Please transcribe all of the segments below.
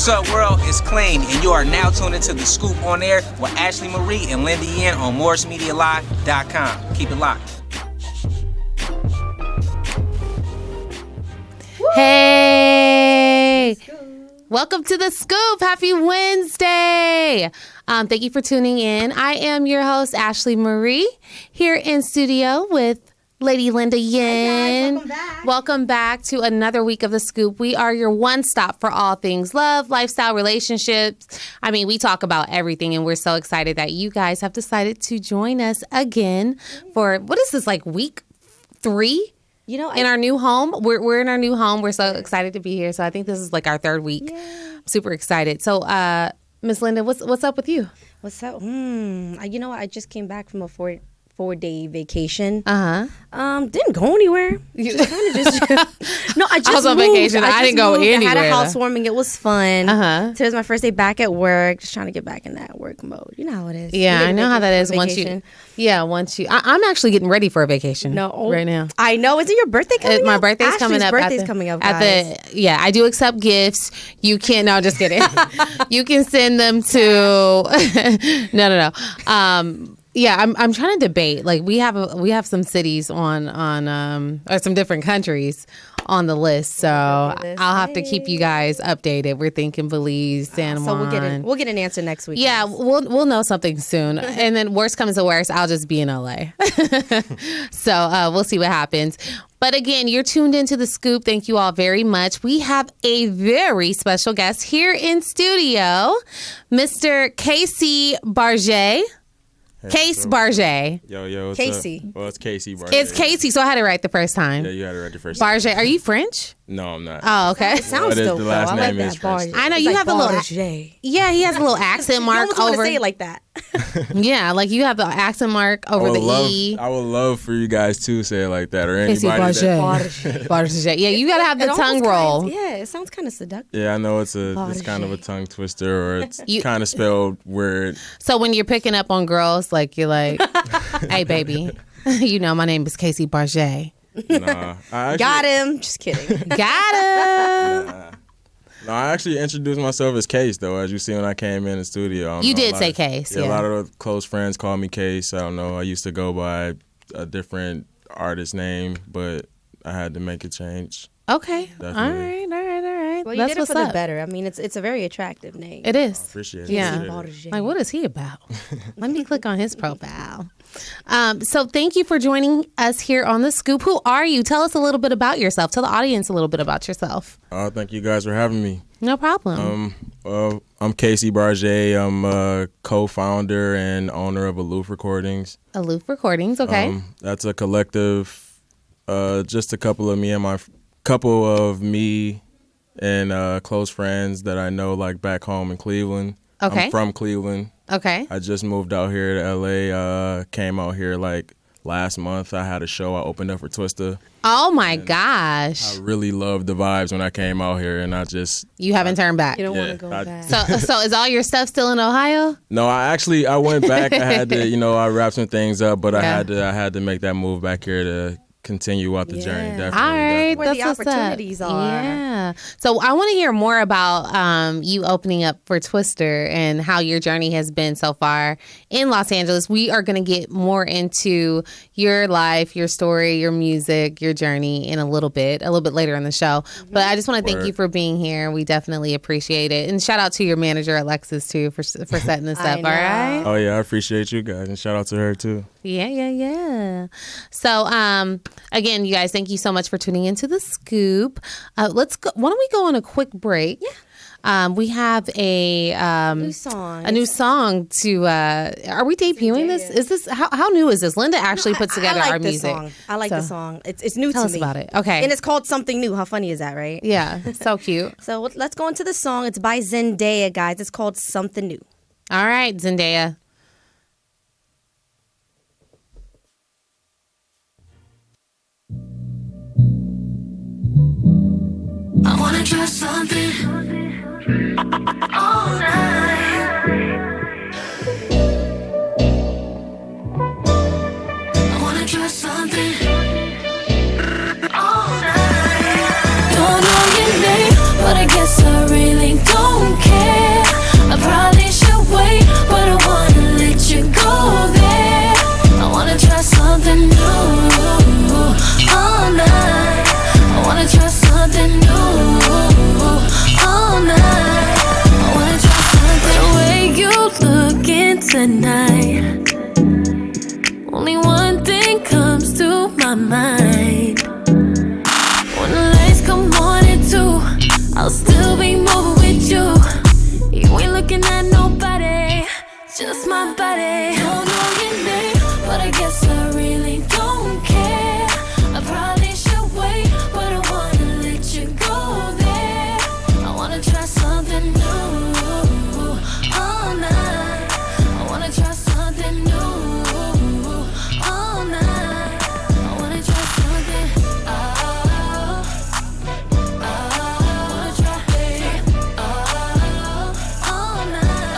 What's up, world? It's Clean, and you are now tuned into The Scoop on Air with Ashley Marie and Linda Yen on MorrisMediaLive.com. Keep it locked. Hey! Welcome to The Scoop. Happy Wednesday. Thank you for tuning in. I am your host, Ashley Marie, here in studio with Lady Linda Yen. Hi guys, welcome back to another week of The Scoop. We are your one stop for all things love, lifestyle, relationships. I mean, we talk about everything, and we're so excited that you guys have decided to join us again for, what is this, like week 3? You know, in our new home. We're in our new home. We're so excited to be here. So I think this is like our 3rd week. Yeah. Super excited. So, Miss Linda, what's up with you? What's up? You know what? I just came back from a 4-day vacation. Didn't go anywhere. Just kind of just. No, I was on vacation. I didn't go anywhere. I had a housewarming. It was fun. Today's my first day back at work. Just trying to get back in that work mode. You know how it is. Yeah, I know how that is. Once you. I'm actually getting ready for a vacation. Right now. I know. Is it your birthday coming up? My birthday's coming up. Birthday's coming up. Guys. I do accept gifts. You can't. No, just kidding. You can send them to. No. Yeah, I'm trying to debate. Like we have some cities on or some different countries on the list. So I'll have to keep you guys updated. We're thinking Belize, San Juan. So we'll get an answer next week. Yeah, we'll know something soon. And then worst comes to worst, I'll just be in LA. So we'll see what happens. But again, you're tuned into The Scoop. Thank you all very much. We have a very special guest here in studio, Mr. Casey Barge. Case Barge. Yo, what's Casey. Up? Well, it's Casey Barge. It's Casey, so I had it right the first time. Yeah, you had it right the first time. Barge, are you French? No, I'm not. Oh, okay. It sounds dope. The last name is Barge. French. I know you have a little. Yeah, he has a little accent mark over. over. To say it like that. Yeah, like you have the accent mark over the E. I would love for you guys to say it like that, or Casey anybody. Barge. Yeah, you gotta have the tongue roll. It sounds kind of seductive. Yeah, I know it's kind of a tongue twister, or it's kind of spelled weird. So when you're picking up on girls, like you're like, "Hey, baby, you know my name is Casey Barge." Nah, got him. Just kidding. Got him. Nah. No, I actually introduced myself as Case, though, as you see when I came in the studio. You did say Case, yeah. A lot of close friends call me Case. I don't know. I used to go by a different artist name, but I had to make a change. Okay. Definitely. All right. Well, you did it for the better. I mean, it's a very attractive name. It is. I appreciate it. Yeah. Like, what is he about? Let me click on his profile. So thank you for joining us here on The Scoop. Who are you? Tell us a little bit about yourself. Tell the audience a little bit about yourself. Thank you guys for having me. No problem. I'm Casey Barge. I'm a co-founder and owner of Aloof Recordings. Aloof Recordings, okay. That's a collective, just a couple of me and close friends that I know, like back home in Cleveland. Okay. I'm from Cleveland. Okay. I just moved out here to LA. Came out here like last month. I had a show. I opened up for Twista. Oh my gosh! I really loved the vibes when I came out here, and you haven't turned back. You don't want to go back. So is all your stuff still in Ohio? No, I went back. I had to, I wrapped some things up, but I had to make that move back here to continue out the journey. Definitely. All right, where the opportunities are. Yeah. So I want to hear more about you opening up for Twister and how your journey has been so far in Los Angeles. We are going to get more into your life, your story, your music, your journey in a little bit later in the show. Mm-hmm. But I just want to thank you for being here. We definitely appreciate it. And shout out to your manager, Alexis, too, for setting this up. All right. Oh, yeah. I appreciate you guys. And shout out to her, too. Yeah. So, again, you guys, thank you so much for tuning into The Scoop. Let's go. Why don't we go on a quick break? Yeah. We have a new song. A new song to. Are we debuting this? Is this how new is this? Linda actually puts together our music. I like the song. It's new to me. Tell us about it. Okay. And it's called Something New. How funny is that, right? Yeah. So cute. So let's go into the song. It's by Zendaya, guys. It's called Something New. All right, Zendaya. I wanna try something all night. I wanna try something all night. Don't know your name, but I guess I really don't I'll still be moving with you. You ain't looking at nobody, just my body. Don't know your name, but I guess I really don't care. I probably should wait, but I wanna let you go there. I wanna try something new all night. I wanna try something new all night. I wanna try something. I wanna try it all night,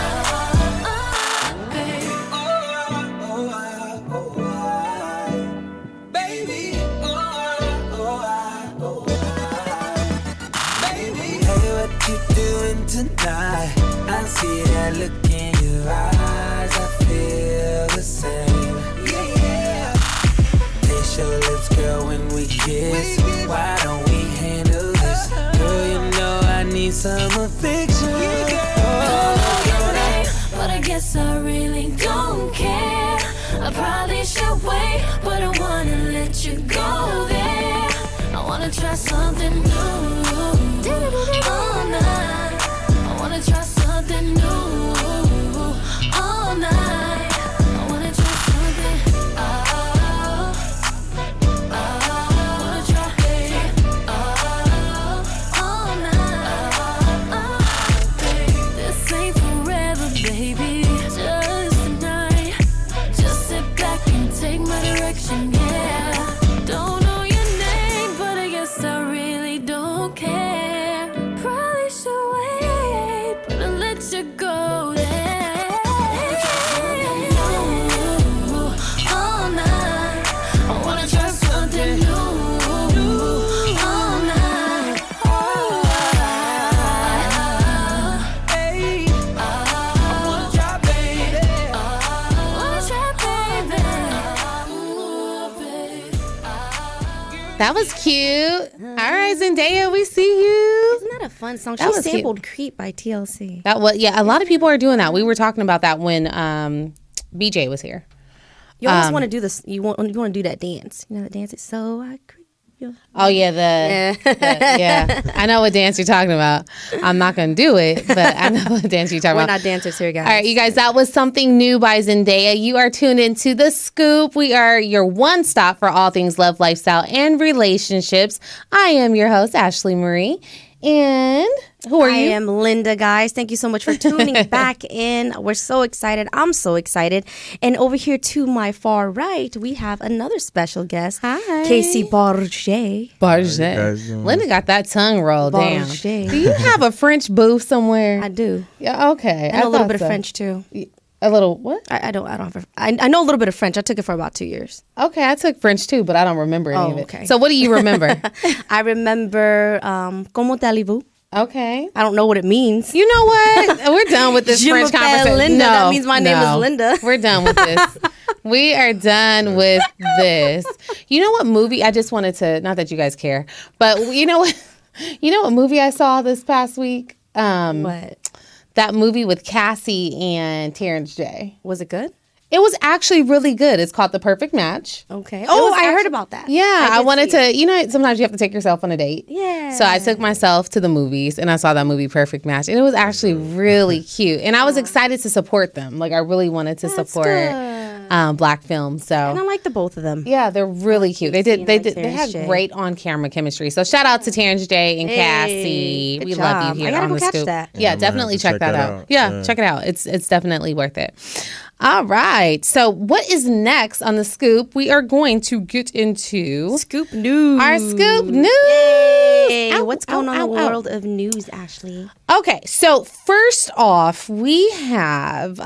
babe. Tonight, I see that look in your eyes. I feel the same. Yeah. Taste your lips, girl, when we kiss. Why don't we handle this? Girl, you know I need some affection. Don't know your name, but I guess I really don't care. I probably should wait, but I wanna let you go there. I wanna try something new all night. I wanna try something new all night. I wanna try something. I wanna try it all night, babe. This ain't forever, baby. Just tonight. Just sit back and take my direction, yeah. Don't know your name, but I guess I really don't care. Probably should wait, but I'll let you go there. All night. I wanna try something new all night. I wanna try, baby. That was cute. All right, Zendaya, we see you. Isn't that a fun song? That She was cute. sampled "Creep" by TLC. That was, yeah, a lot of people are doing that. We were talking about that when BJ was here. You almost want to do this. You want to do that dance. You know that dance? It's so I creep. Oh yeah, yeah. I know what dance you're talking about. I'm not gonna do it, but I know what dance you're talking We're about. not dancers here, guys. All right, you guys, that was Something New by Zendaya. You are tuned into The Scoop. We are your one stop for all things love, lifestyle, and relationships. I am your host, Ashley Marie. And who are you? I am Linda, guys. Thank you so much for tuning back in. We're so excited. I'm so excited. And over here to my far right, we have another special guest. Hi. Casey Barge. Barge. guys doing? Linda got that tongue rolled down. Barge. Do you have a French booth somewhere? I do. Yeah, okay. I know a little thought bit of so. French too. A little what? I don't have. I know a little bit of French. I took it for about 2 years. Okay, I took French too, but I don't remember any of it. okay. So what do you remember? I remember "Comment allez-vous?" Okay. I don't know what it means. You know what? We're done with this Je French m'appelle conversation. Linda. That means my name is Linda. We're done with this. We are done with this. You know what movie? I just wanted to, not that you guys care, but you know what? You know what movie I saw this past week? What? That movie with Cassie and Terrence J. Was it good? It was actually really good. It's called The Perfect Match. Okay. Oh, was I heard actually- about that. Yeah, I did wanted see it. to, you know, sometimes you have to take yourself on a date. Yeah. So I took myself to the movies and I saw that movie Perfect Match. And it was actually really cute. And I was excited to support them. Like I really wanted to support black films. And I So like the both of them. yeah, they're really cute. They Casey did and they had Terrence J. great on camera chemistry. So shout out to Terrence J and Cassie. good We love job. you here I gotta on go the catch Scoop. that. Yeah, Yeah, I'm gonna definitely have to check that out. Yeah, Yeah. check it out. It's definitely worth it. All right. So what is next on the Scoop? We are going to get into Scoop news. our Scoop news. Hey, Ow, what's going ow, on in the ow, ow. world of news, Ashley? Okay, so first off, we have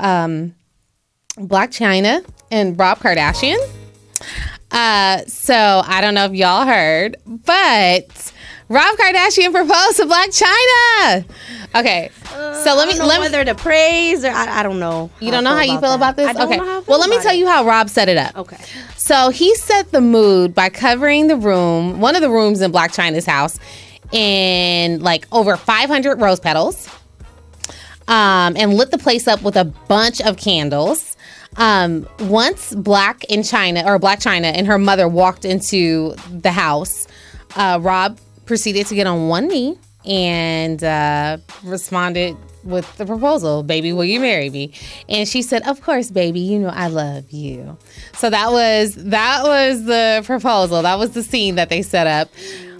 Black China and Rob Kardashian. So I don't know if y'all heard, but Rob Kardashian proposed to Black China. Okay, so let me whether to praise or I don't know. You don't know how you feel about this? I don't Okay. know how I feel Well, let me about tell it. you how Rob set it up. Okay. So he set the mood by covering the room, one of the rooms in Black China's house, in like over 500 rose petals, and lit the place up with a bunch of candles. Once Black China and her mother walked into the house, Rob proceeded to get on one knee and responded with the proposal, "Baby, will you marry me?" And she said, "Of course, baby. You know I love you." So that was the proposal. That was the scene that they set up.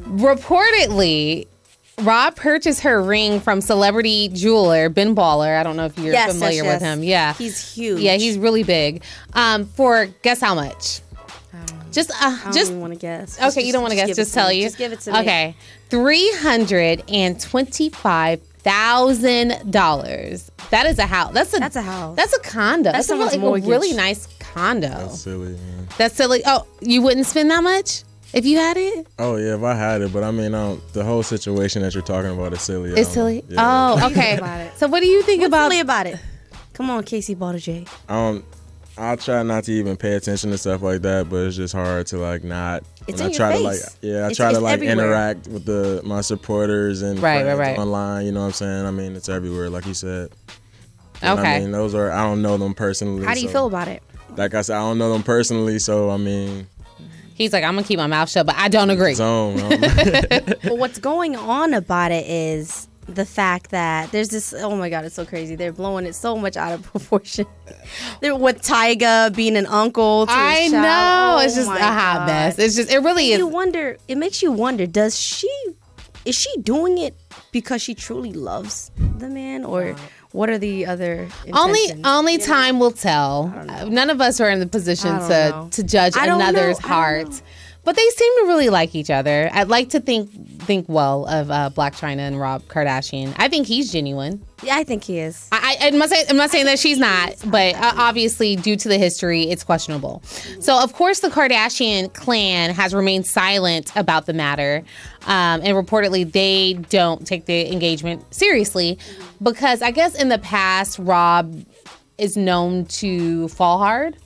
Reportedly, Rob purchased her ring from celebrity jeweler Ben Baller. I don't know if you're familiar with him. Yeah, he's huge. Yeah, he's really big. For guess how much? I don't even want to guess. Okay, you don't want to guess. Just tell you. Just give it to me. Okay, $325,000. That is a house. That's a house. That's a condo. That's a really nice condo. That's silly, man. That's silly. Oh, you wouldn't spend that much if you had it? Oh yeah, if I had it, but I mean, the whole situation that you're talking about is silly. It's silly. Yeah. Oh, okay. So what do you think What's about? silly about it? Come on, Casey Balderjay. I'll try not to even pay attention to stuff like that, but it's just hard to like not. It's when in I try your to face. I try to like everywhere. interact with my supporters and Right. online. You know what I'm saying? I mean, it's everywhere, like you said. Okay. I mean, I don't know them personally. How do you feel about it? Like I said, I don't know them personally, so I mean. He's like, I'm gonna keep my mouth shut, but I don't agree. But what's going on about it is the fact that there's this. Oh my God, it's so crazy. They're blowing it so much out of proportion. With Tyga being an uncle to I his know. child. It's just a hot mess. It really is. You wonder. It makes you wonder. Is she doing it because she truly loves the man, or what are the other intentions? Only time will tell. None of us are in the position to judge another's heart. But they seem to really like each other. I'd like to think well of Blac Chyna and Rob Kardashian. I think he's genuine. Yeah, I think he is. I'm not saying that she's not, but obviously due to the history, it's questionable. So, of course, the Kardashian clan has remained silent about the matter. And reportedly, they don't take the engagement seriously because I guess in the past, Rob is known to fall hard.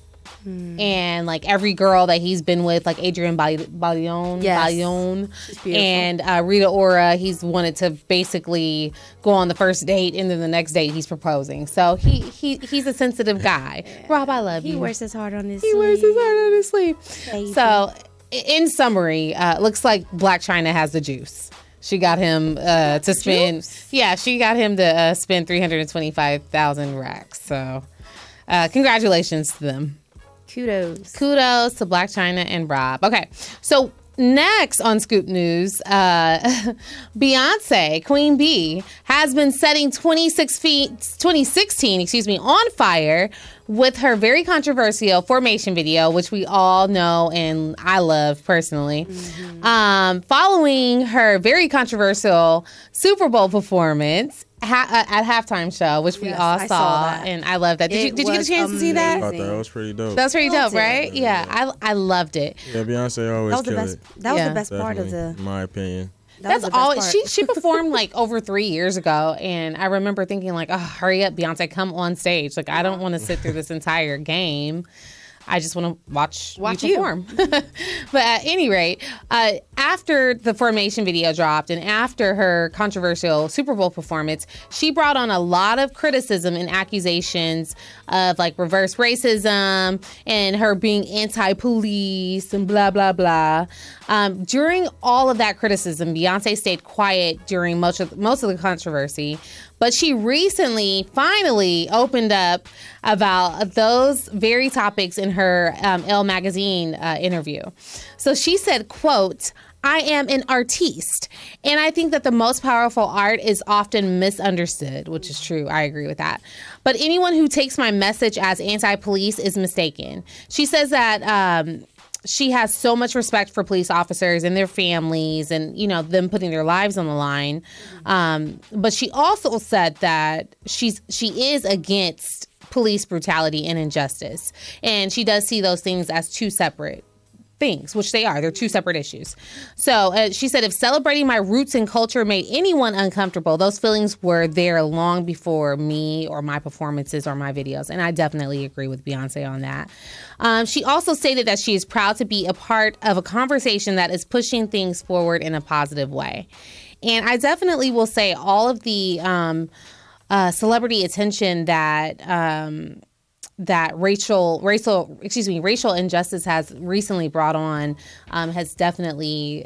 And like every girl that he's been with, like Adrienne Bailon, and Rita Ora, he's wanted to basically go on the first date, and then the next date he's proposing. So he's a sensitive guy. Rob, I love you. He wears his heart on his sleeve. Baby. So, in summary, looks like Blac Chyna has the juice. She got him to spend. Juice? Yeah, she got him to spend 325,000 racks. So, congratulations to them. Kudos to Blac Chyna and Rob. Okay, so next on Scoop News, Beyonce, Queen Bee, has been setting 2016 on fire with her very controversial Formation video, which we all know and I love personally. Following her very controversial Super Bowl performance at halftime show, which we all saw, and I love that. Did you get a chance to see that? I thought that was pretty dope. That was pretty dope, right? Yeah, I loved it. Yeah, Beyonce always killed it. That was the best part of the. In my opinion. That's all. She performed like over 3 years ago, and I remember thinking like, "Oh, hurry up, Beyonce, come on stage!" Like I don't want to sit through this entire game. I just want to watch you perform. But at any rate, after the Formation video dropped and after her controversial Super Bowl performance, she brought on a lot of criticism and accusations of like reverse racism and her being anti-police and blah, blah, blah. During all of that criticism, Beyonce stayed quiet during most of the controversy. But she recently, finally opened up about those very topics in her Elle magazine interview. So she said, quote, "I am an artiste, and I think that the most powerful art is often misunderstood," which is true. I agree with that. "But anyone who takes my message as anti-police is mistaken." She says that she has so much respect for police officers and their families and, you know, them putting their lives on the line. But she also said that she is against police brutality and injustice. And she does see those things as two separate things, which they are. They're two separate issues. So she said, "If celebrating my roots and culture made anyone uncomfortable, those feelings were there long before me or my performances or my videos." And I definitely agree with Beyonce on that. She also stated that she is proud to be a part of a conversation that is pushing things forward in a positive way. And I definitely will say all of the celebrity attention that that racial injustice has recently brought on has definitely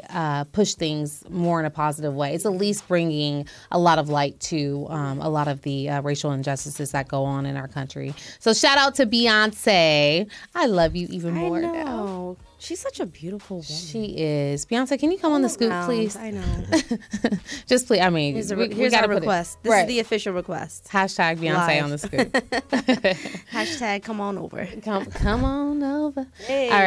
pushed things more in a positive way. It's at least bringing a lot of light to a lot of the racial injustices that go on in our country. So shout out to Beyonce. I love you even more I know. now. She's such a beautiful woman. She is. Beyonce, can you come on the scoop, please? I know. Just please. I mean, Here's we gotta our request. This is the official request. Hashtag Beyonce Live. on the scoop. Hashtag come on over. Come on over. Hey. All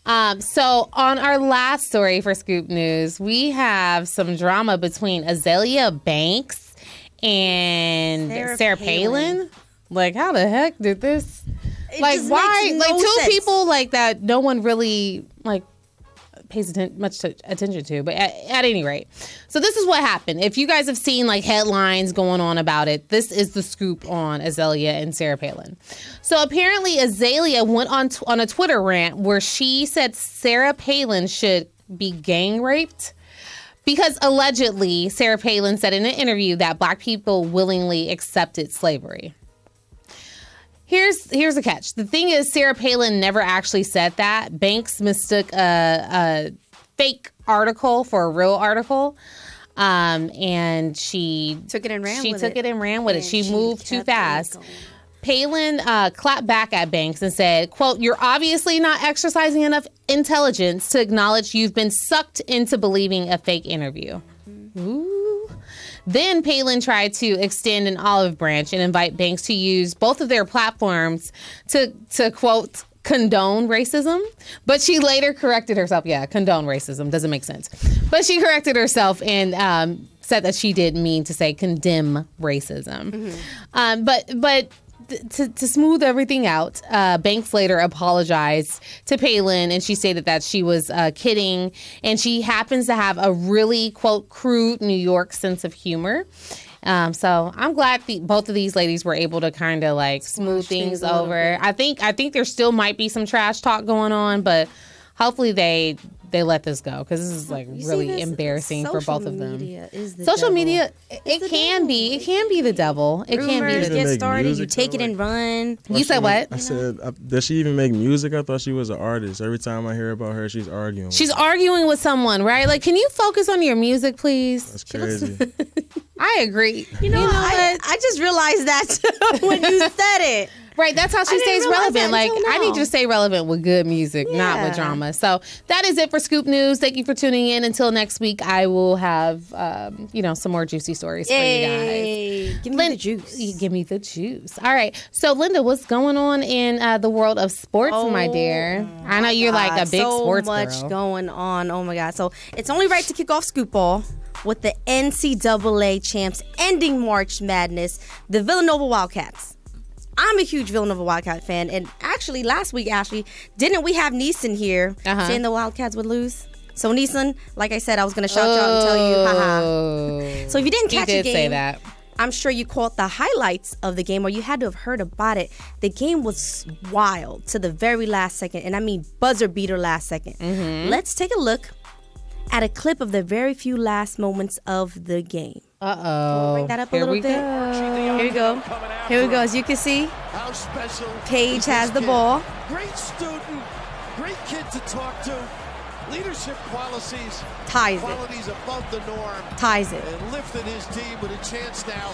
right. So on our last story for Scoop News, we have some drama between Azalea Banks and Sarah Palin. Like, how the heck did this? Like, just why? makes Like, no two sense. people like that no one really like pays much attention to. But at any rate, so this is what happened. If you guys have seen like headlines going on about it, this is the scoop on Azalea and Sarah Palin. So apparently Azalea went on a Twitter rant where she said Sarah Palin should be gang raped. Because allegedly, Sarah Palin said in an interview that Black people willingly accepted slavery. Here's the catch. The thing is, Sarah Palin never actually said that. Banks mistook a fake article for a real article. And she Took it and ran She with took it. it and ran with it. And She she moved too kept it fast. going. Palin clapped back at Banks and said, quote, "You're obviously not exercising enough intelligence to acknowledge you've been sucked into believing a fake interview." Ooh. Then Palin tried to extend an olive branch and invite Banks to use both of their platforms to quote, condone racism. But she later corrected herself. Yeah, condone racism doesn't make sense. But she corrected herself and said that she didn't mean to say condemn racism. But to smooth everything out, Banks later apologized to Palin, and she stated that she was kidding, and she happens to have a really, quote, crude New York sense of humor. So I'm glad both of these ladies were able to kind of like smooth things over. I think there still might be some trash talk going on, but hopefully they let this go because this is like really embarrassing for both of them. Social media, it can be the devil. It can be Rumors the get devil. started. You music, take though, it and run. You said what? I said, does she even make music? I thought she was an artist. Every time I hear about her, she's arguing. She's arguing with someone, right? Like, can you focus on your music, please? That's crazy. I agree. You know what? I just realized that when you said it. Right, that's how she didn't stays realize relevant. that Like, until I need now. you to stay relevant with good music, not with Yeah. drama. So that is it for Scoop News. Thank you for tuning in. Until next week, I will have, some more juicy stories for you guys. Give me the juice. Give me the juice. All right. So, Linda, what's going on in the world of sports, my dear? I know you're like a big sports so much girl. going on. Oh my God. So it's only right to kick off Scoop Ball with the NCAA champs ending March Madness, the Villanova Wildcats. I'm a huge Villanova Wildcat fan, and actually last week, Ashley, didn't we have Neeson here saying the Wildcats would lose? So Neeson, like I said, I was going to shout you out and tell you, haha. So if you didn't catch He the did game, say that. I'm sure you caught the highlights of the game, or you had to have heard about it. The game was wild to the very last second, and I mean buzzer beater last second. Let's take a look at a clip of the very few last moments of the game. Uh-oh. Bring that up a Here little we bit. go. Here we go. Here we go. As you can see, Paige has the ball. Great student, great kid to talk to. Leadership qualities Ties it. above the norm. Ties it. And lifted his team with a chance now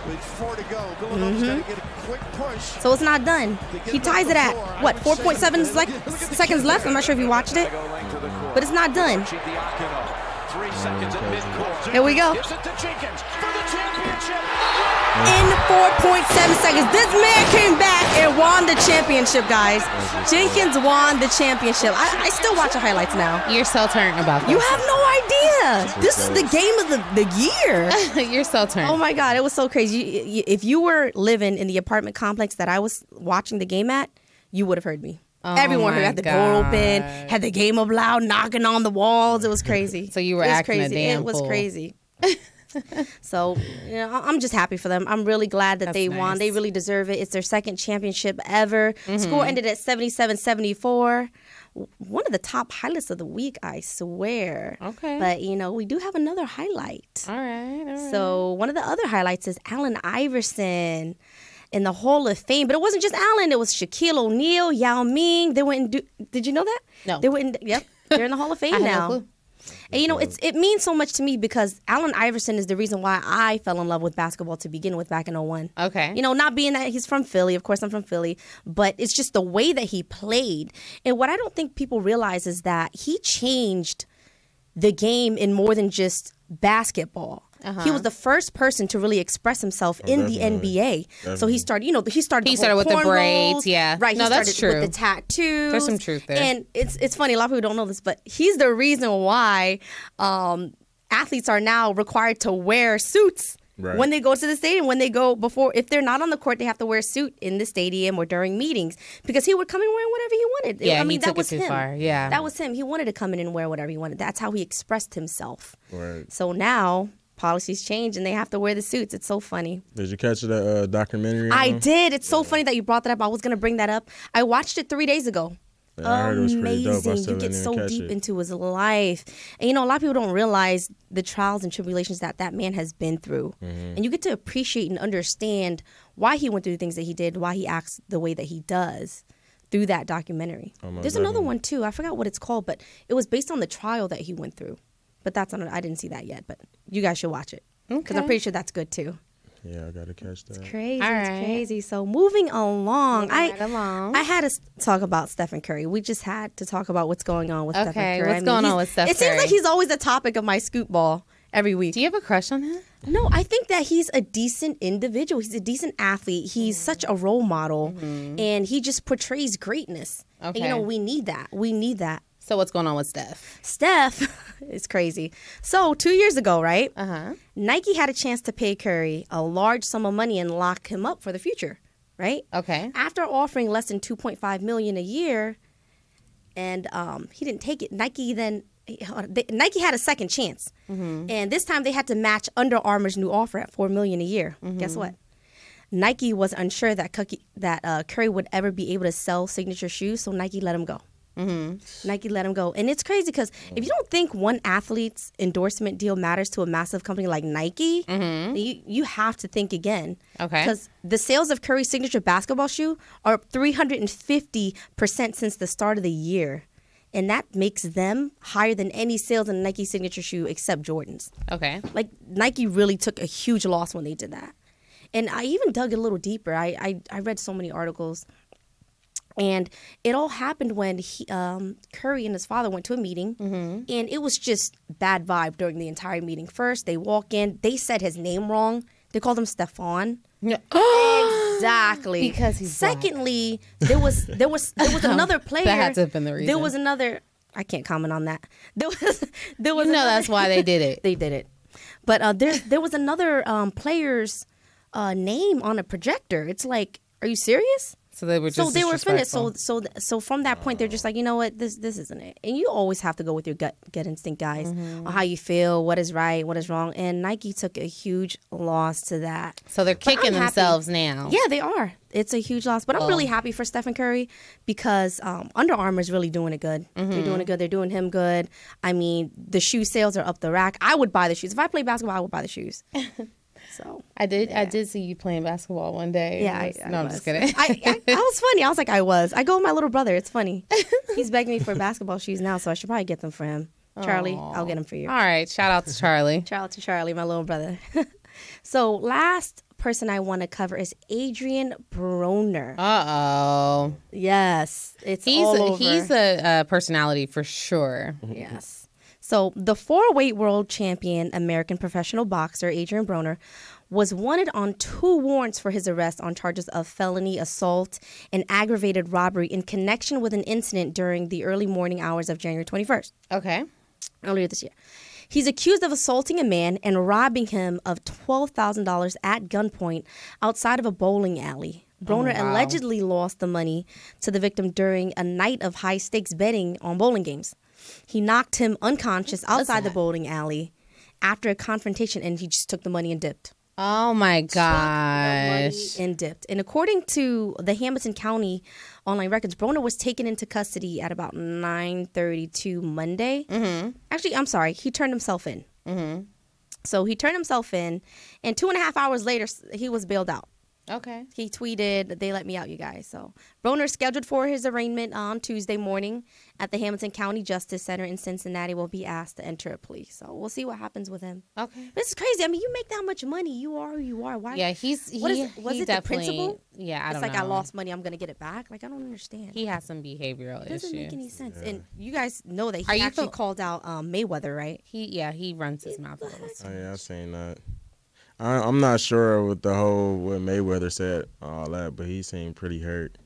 with 4 to go. Villanova's got to get a quick push. So it's not done. He ties it at, what, 4.7 seconds left? I'm not sure if you watched it, but it's not done. 3 seconds at midcourt. Here we go. Gives it to Jenkins for the championship. In 4.7 seconds, this man came back and won the championship, guys. Jenkins won the championship. I still watch the highlights now. You're so turned about this. You have no idea. This is the game of the year. You're so turned. Oh my God, it was so crazy. If you were living in the apartment complex that I was watching the game at, you would have heard me. Oh Everyone who my had the door open, God. had the game up loud, knocking on the walls. It was crazy. So you were It was acting a crazy. damn It was fool. crazy. So, I'm just happy for them. I'm really glad that That's they won. nice. They really deserve it. It's their second championship ever. Score ended at 77-74. One of the top highlights of the week, I swear. Okay. But, we do have another highlight. All right. So one of the other highlights is Allen Iverson. in the Hall of Fame. But it wasn't just Allen. It was Shaquille O'Neal, Yao Ming. They went and did you know that? No. They went yep. They're in the Hall of Fame I had now. no clue. And it means so much to me because Allen Iverson is the reason why I fell in love with basketball to begin with back in 01. Okay. Not being that he's from Philly, of course I'm from Philly, but it's just the way that he played. And what I don't think people realize is that he changed the game in more than just basketball. He was the first person to really express himself in the NBA. So he started, he started with the braids, rolls, yeah. right. No, he that's started true. with the tattoos. There's some truth there. And it's funny, a lot of people don't know this, but he's the reason why athletes are now required to wear suits. Right. When they go to the stadium, if they're not on the court, they have to wear a suit in the stadium or during meetings because he would come in wearing whatever he wanted. Yeah, I mean, he that took was it too him. far. Yeah. That was him. He wanted to come in and wear whatever he wanted. That's how he expressed himself. Right. So now policies change and they have to wear the suits. It's so funny. Did you catch the documentary? I did. It's so funny that you brought that up. I was going to bring that up. I watched it 3 days ago. Yeah, I heard it was pretty dope. I Amazing. still You get didn't so even catch deep it. into his life. And a lot of people don't realize the trials and tribulations that man has been through. Mm-hmm. And you get to appreciate and understand why he went through the things that he did, why he acts the way that he does through that documentary. most There's another definitely. one too. I forgot what it's called, but it was based on the trial that he went through. But I didn't see that yet, but you guys should watch it. Because I'm Okay. pretty sure that's good too. Yeah, I gotta catch that. Crazy, All it's right. crazy. So moving along, Moving right along. I had to talk about Stephen Curry. We just had to talk about what's going on with Stephen Okay, Curry. what's going on with Steph It seems Curry? like he's always the topic of my scoop ball every week. Do you have a crush on him? No, I think that he's a decent individual. He's a decent athlete. He's such a role model, and he just portrays greatness. Okay. And, we need that. We need that. So what's going on with Steph? Steph is crazy. So 2 years ago, right? Uh-huh. Nike had a chance to pay Curry a large sum of money and lock him up for the future, right? Okay. After offering less than $2.5 million a year, and he didn't take it. Nike had a second chance, and this time they had to match Under Armour's new offer at $4 million a year. Guess what? Nike was unsure that Curry would ever be able to sell signature shoes, so Nike let him go. Nike let him go. And it's crazy because if you don't think one athlete's endorsement deal matters to a massive company like Nike, you have to think again. Okay. Because the sales of Curry's signature basketball shoe are up 350% since the start of the year. And that makes them higher than any sales in a Nike signature shoe except Jordan's. Okay. Like, Nike really took a huge loss when they did that. And I even dug a little deeper. I read so many articles. And it all happened when Curry and his father went to a meeting, and it was just bad vibe during the entire meeting. First, they walk in, they said his name wrong. They called him Stefan. Yeah. Exactly. Because he's black. Secondly, there was another player. That had to have been the reason. There was another. I can't comment on that. There was No, another, that's why they did it. they did it. But there was another player's name on a projector. It's like, are you serious? So they were just So they were finished. disrespectful. So from that point, they're just like, you know what, this isn't it. And you always have to go with your gut instinct, guys, on how you feel, what is right, what is wrong. And Nike took a huge loss to that. So they're But I'm kicking happy. themselves now. Yeah, they are. It's a huge loss. But I'm really happy for Stephen Curry because Under Armour is really doing it good. They're doing it good. They're doing him good. I mean, the shoe sales are up the rack. I would buy the shoes. If I played basketball, I would buy the shoes. So I did see you playing basketball one day. yeah, I'm was. just kidding. I was funny. I was like, I go with my little brother. It's funny. He's begging me for basketball shoes now, so I should probably get them for him. Charlie, I'll get them for you. All right, shout out to Charlie. Shout out to Charlie, my little brother. So last person I want to cover is Adrian Broner. Uh-oh. Yes, it's all over. He's a personality for sure. Yes. So the 4-weight world champion American professional boxer Adrian Broner was wanted on 2 warrants for his arrest on charges of felony assault and aggravated robbery in connection with an incident during the early morning hours of January 21st, Okay. earlier this year. He's accused of assaulting a man and robbing him of $12,000 at gunpoint outside of a bowling alley. Broner allegedly lost the money to the victim during a night of high-stakes betting on bowling games. He knocked him unconscious outside the bowling alley after a confrontation, and he just took the money and dipped. Oh my gosh. And dipped. And according to the Hamilton County online records, Broner was taken into custody at about 9:32 Monday. Actually, I'm sorry. He turned himself in. So he turned himself in, and 2.5 hours later, he was bailed out. Okay. He tweeted, "They let me out, you guys." So Broner scheduled for his arraignment on Tuesday morning at the Hamilton County Justice Center in Cincinnati. Will be asked to enter a plea. So we'll see what happens with him. Okay. But it's crazy. I mean, you make that much money, you are who you are. Why? Yeah, What is it? Was he it the definitely- principal? Yeah, I It's don't like know. I lost money. I'm gonna get it back. Like I don't understand. He has some behavioral It doesn't issues. make any sense. And you guys know that Are he you actually feel- called out Mayweather, right? He runs his mouth a little. Oh yeah, I seen that. I'm not sure with the whole what Mayweather said all that, but he seemed pretty hurt.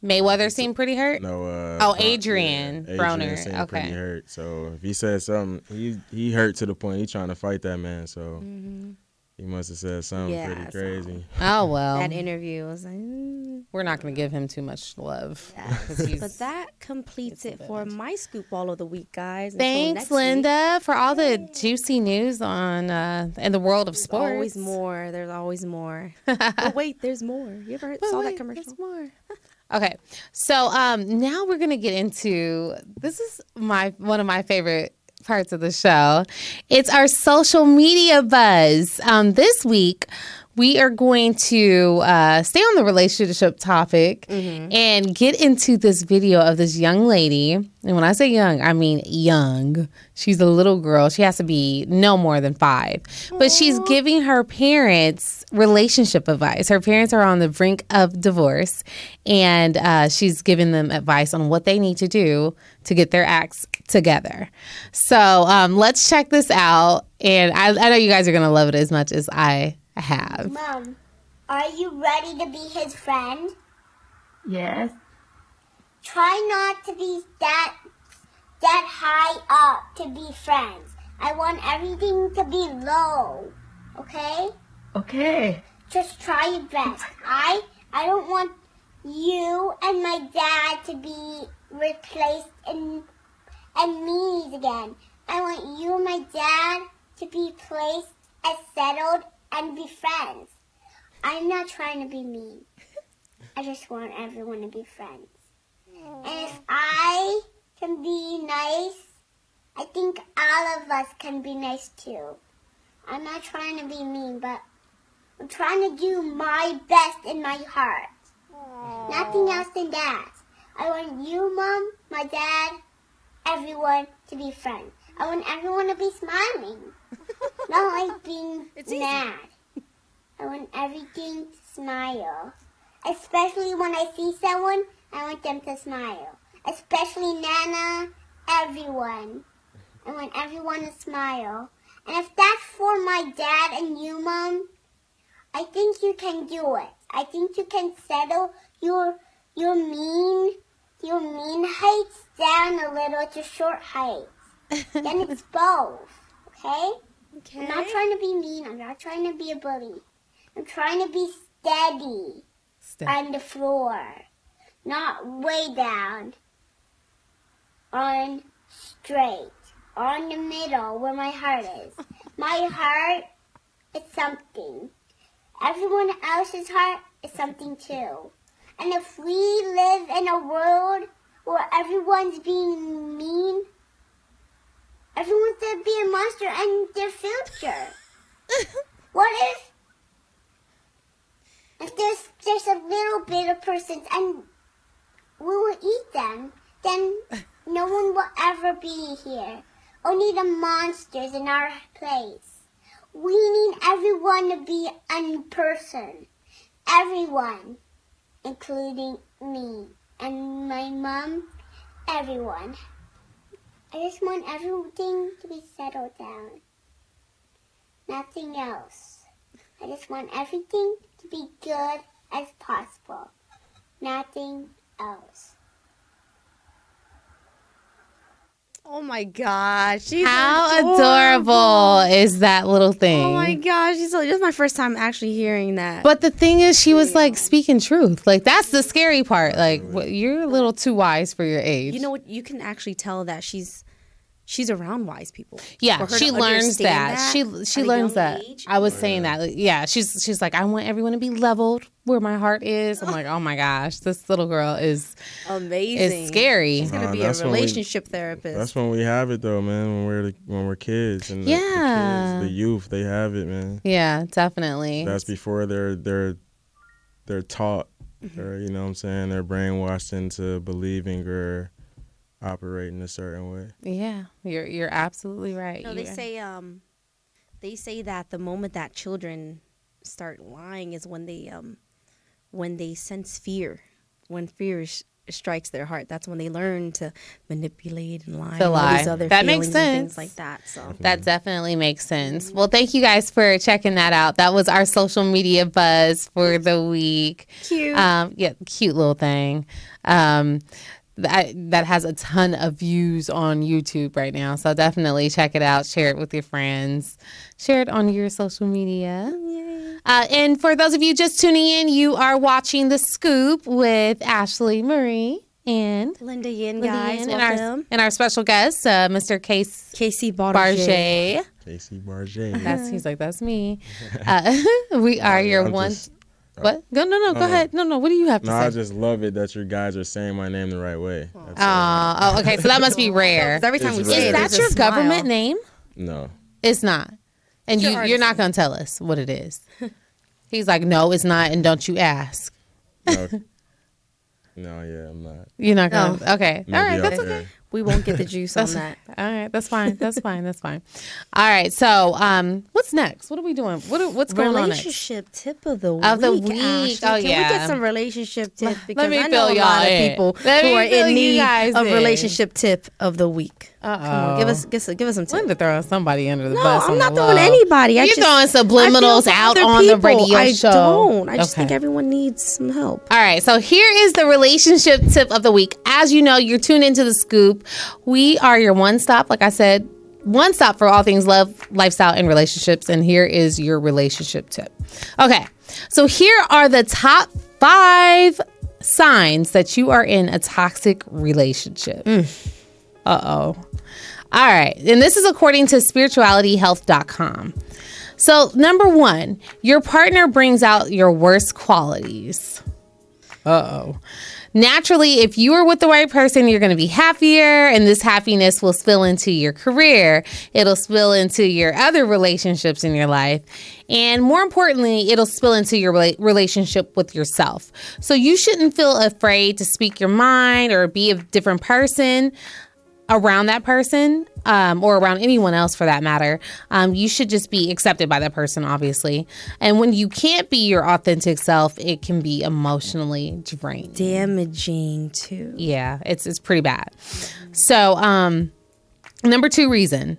Mayweather seemed pretty hurt. No, Adrian Broner. seemed Okay. pretty hurt. So if he said something, he hurt to the point he trying to fight that man. So he must have said something Yeah, pretty crazy. Oh well, That interview was like. we're not going to give him too much love. But that completes it for my scoop ball of the week, guys. Until Thanks, next week. Linda, for all the juicy news on in the world of There's sports. always more. There's always more. But wait, there's more. You ever saw that commercial? There's more. Okay, so now we're gonna get into this is one of my favorite parts of the show. It's our social media buzz. This week we are going to stay on the relationship topic and get into this video of this young lady. And when I say young, I mean young. She's a little girl. She has to be no more than 5. But she's giving her parents relationship advice. Her parents are on the brink of divorce. And she's giving them advice on what they need to do to get their acts together. So let's check this out. And I know you guys are going to love it as much as I have. Mom, are you ready to be his friend? Yes. Try not to be that high up to be friends. I want everything to be low. Okay? Okay. Just try your best. I don't want you and my dad to be replaced and me's again. I want you and my dad to be placed as settled and be friends. I'm not trying to be mean. I just want everyone to be friends. And if I can be nice, I think all of us can be nice too. I'm not trying to be mean, but I'm trying to do my best in my heart. Nothing else than that. I want you, Mom, my dad, everyone to be friends. I want everyone to be smiling. Not like being mad. I want everything to smile. Especially when I see someone, I want them to smile. Especially Nana, everyone. I want everyone to smile. And if that's for my dad and you, Mom, I think you can do it. I think you can settle your mean heights down a little to short heights. Then it's both. Okay? Okay. I'm not trying to be mean. I'm not trying to be a bully. I'm trying to be steady on the floor. Not way down. On straight. On the middle where my heart is. My heart is something. Everyone else's heart is something too. And if we live in a world where everyone's being mean, everyone's going to be a monster in their future. What if there's a little bit of persons and we will eat them, then no one will ever be here. Only the monsters in our place. We need everyone to be a person. Everyone, including me and my mom, everyone. I just want everything to be settled down. Nothing else. I just want everything to be good as possible. Nothing else. Oh my gosh, she's How adorable is that little thing? Oh my gosh, this is my first time actually hearing that. But the thing is, she was like speaking truth. Like that's the scary part. Like you're a little too wise for your age. You know what? You can actually tell that she's around wise people. Yeah, For her she to learns understand that. She at a learns young that. age. I was saying that. Like, yeah, she's like, I want everyone to be leveled where my heart is. I'm like, oh my gosh, this little girl is amazing. Is scary. She's gonna be a that's when relationship therapist. That's when we have it though, man. When we're kids and the Yeah. kids, the youth, they have it, man. Yeah, definitely. That's before they're they're taught, or you know what I'm saying, they're brainwashed into believing or operating a certain way. Yeah, you're absolutely right. No, they say that the moment that children start lying is when they sense fear. When fear strikes their heart, that's when they learn to manipulate and lie. To and all lie. these other That makes feelings and things sense. like that. So That definitely makes sense. Well, thank you guys for checking that out. That was our social media buzz for the week. Cute. Yeah, cute little thing. That has a ton of views on YouTube right now. So definitely check it out. Share it with your friends. Share it on your social media. And for those of you just tuning in, you are watching The Scoop with Ashley Marie and Linda Yin, Linda guys, Yin welcome. and our special guest, Mr. Casey Barge. Casey Barge. He's like, that's me. We are your I'm one. just- What? Go ahead. No. What do you have to No, say? I just love it that you guys are saying my name the right way. That's Oh, okay. So that must be rare. Every time we It's say rare. it, Is there's that a your smile. government name? No. It's not. And your you're artist not going to tell us what it is. He's like, no, it's not. And don't you ask. No, yeah, I'm not. You're not going to. Okay. Maybe All right. I'll That's say. okay. We won't get the juice on that. All right. That's fine. That's fine. All right. So what's next? What are we doing? What's going on next? Relationship tip of the week. Of the week. Ashley. Oh, Can we yeah. get some relationship tip? Because me I fill know a y'all lot of in. people Let who me are fill in you need guys of in. relationship tip of the week. Come on, give us some tips. Linda throwing somebody under the No, bus. I'm on not the throwing low. anybody. You're throwing I subliminals feel for out other on the people. radio I show. don't. I just Okay. think everyone needs some help. All right, so here is the relationship tip of the week. As you know, you're tuned into The Scoop. We are your one stop, like I said, one stop for all things love, lifestyle, and relationships. And here is your relationship tip. Okay, so here are the top 5 signs that you are in a toxic relationship. Uh-oh. All right, and this is according to spiritualityhealth.com. So, number 1, your partner brings out your worst qualities. Uh-oh. Naturally, if you are with the right person, you're going to be happier, and this happiness will spill into your career. It'll spill into your other relationships in your life. And more importantly, it'll spill into your relationship with yourself. So you shouldn't feel afraid to speak your mind or be a different person around that person, or around anyone else for that matter. You should just be accepted by that person, obviously. And when you can't be your authentic self, it can be emotionally draining. Damaging too. Yeah, it's pretty bad. So, number 2 reason,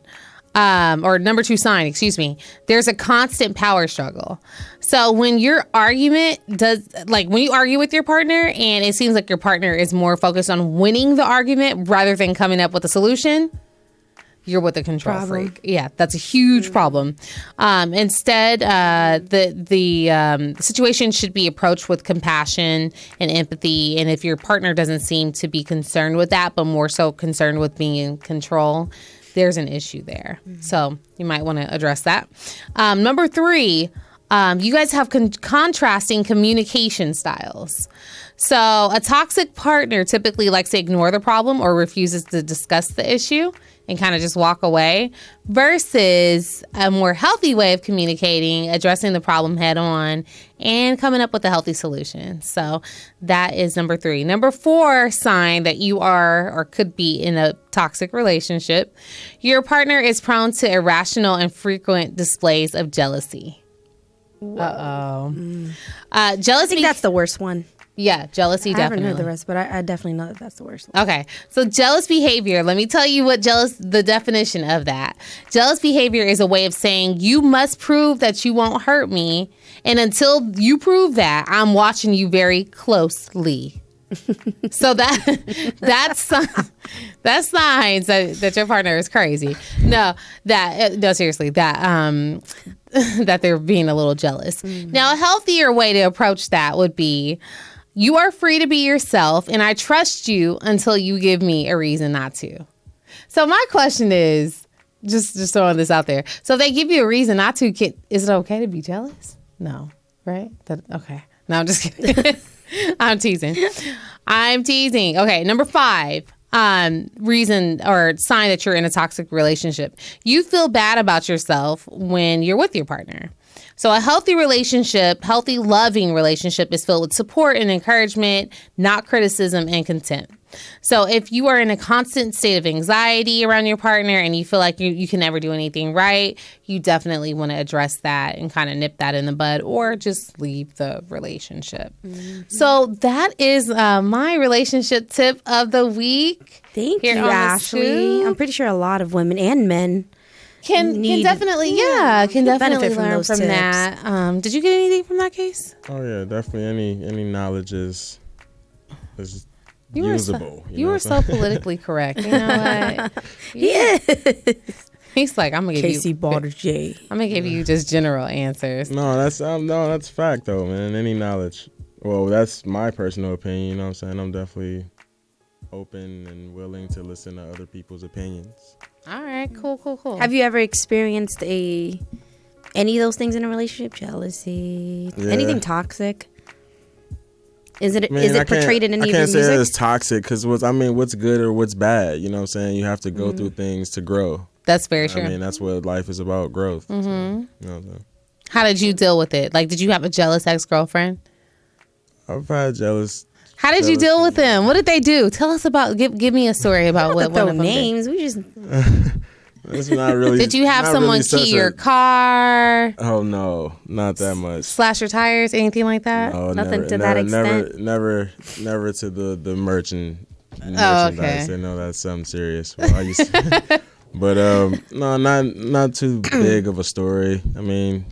or number 2 sign, excuse me, there's a constant power struggle. So when your argument when you argue with your partner and it seems like your partner is more focused on winning the argument rather than coming up with a solution, you're with a control freak. Yeah, that's a huge problem. Instead, the situation should be approached with compassion and empathy. And if your partner doesn't seem to be concerned with that, but more so concerned with being in control, there's an issue there. So you might want to address that. Number 3, you guys have contrasting communication styles. So a toxic partner typically likes to ignore the problem or refuses to discuss the issue and kind of just walk away, versus a more healthy way of communicating, addressing the problem head on, and coming up with a healthy solution. So that is number 3. Number 4 sign that you are or could be in a toxic relationship, your partner is prone to irrational and frequent displays of jealousy. Uh-oh. Jealousy. I think that's the worst one. Yeah, jealousy, I definitely. haven't heard the rest, but I definitely know that that's the worst one. Okay, so jealous behavior. Let me tell you the definition of that. Jealous behavior is a way of saying you must prove that you won't hurt me, and until you prove that, I'm watching you very closely. So that's signs that your partner is crazy. No, seriously, that they're being a little jealous. Now, a healthier way to approach that would be, you are free to be yourself, and I trust you until you give me a reason not to. So my question is, just throwing this out there. So if they give you a reason not to, is it okay to be jealous? No, right? Okay. No, I'm just kidding. I'm teasing. Okay, number 5. reason or sign that you're in a toxic relationship. You feel bad about yourself when you're with your partner. So a healthy relationship, healthy, loving relationship is filled with support and encouragement, not criticism and contempt. So if you are in a constant state of anxiety around your partner and you feel like you can never do anything right, you definitely want to address that and kind of nip that in the bud or just leave the relationship. Mm-hmm. So that is my relationship tip of the week. Thank you, Ashley. I'm pretty sure a lot of women and men can definitely benefit learn from that. Did you get anything from that case? Oh yeah, definitely. Any knowledge is usable. You were so politically correct. You know what? Yeah. He's like, I'm gonna give Casey you Barge. I'm gonna give you just general answers. No, that's fact though, man. Any knowledge. Well, that's my personal opinion. You know what I'm saying? I'm definitely open and willing to listen to other people's opinions. All right, cool. Have you ever experienced any of those things in a relationship? Jealousy, anything toxic? Is it portrayed in any of your music? I can't say it's toxic because what's good or what's bad? You know what I'm saying? You have to go through things to grow. That's very true. I mean, that's what life is about, growth. Mm-hmm. So, you know what I'm saying? How did you deal with it? Like, did you have a jealous ex-girlfriend? I've had jealous. How did you deal with them? What did they do? Tell us about. Give me a story about what one of them names. did. We just. It's not really. Did you have someone key your car? Oh no, not that much. Slash your tires, anything like that? No, nothing to that extent. Never to the merchandise. Okay. I know that's something serious. Well, I used to, but no, not too big of a story. I mean,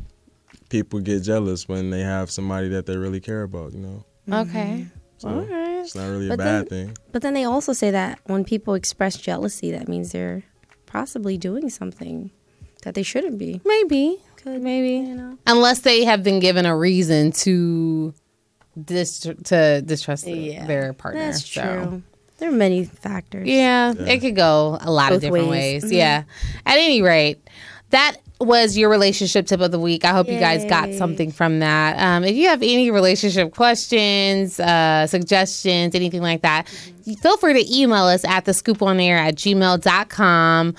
people get jealous when they have somebody that they really care about. You know. Okay. So all right. It's not really a bad thing. But then they also say that when people express jealousy, that means they're possibly doing something that they shouldn't be. Maybe. You know. Unless they have been given a reason to distrust their partner. That's true. There are many factors. Yeah, it could go a lot of different ways. Mm-hmm. Yeah. At any rate, that was your relationship tip of the week. I hope you guys got something from that. If you have any relationship questions, suggestions, anything like that, feel free to email us at thescooponair@gmail.com.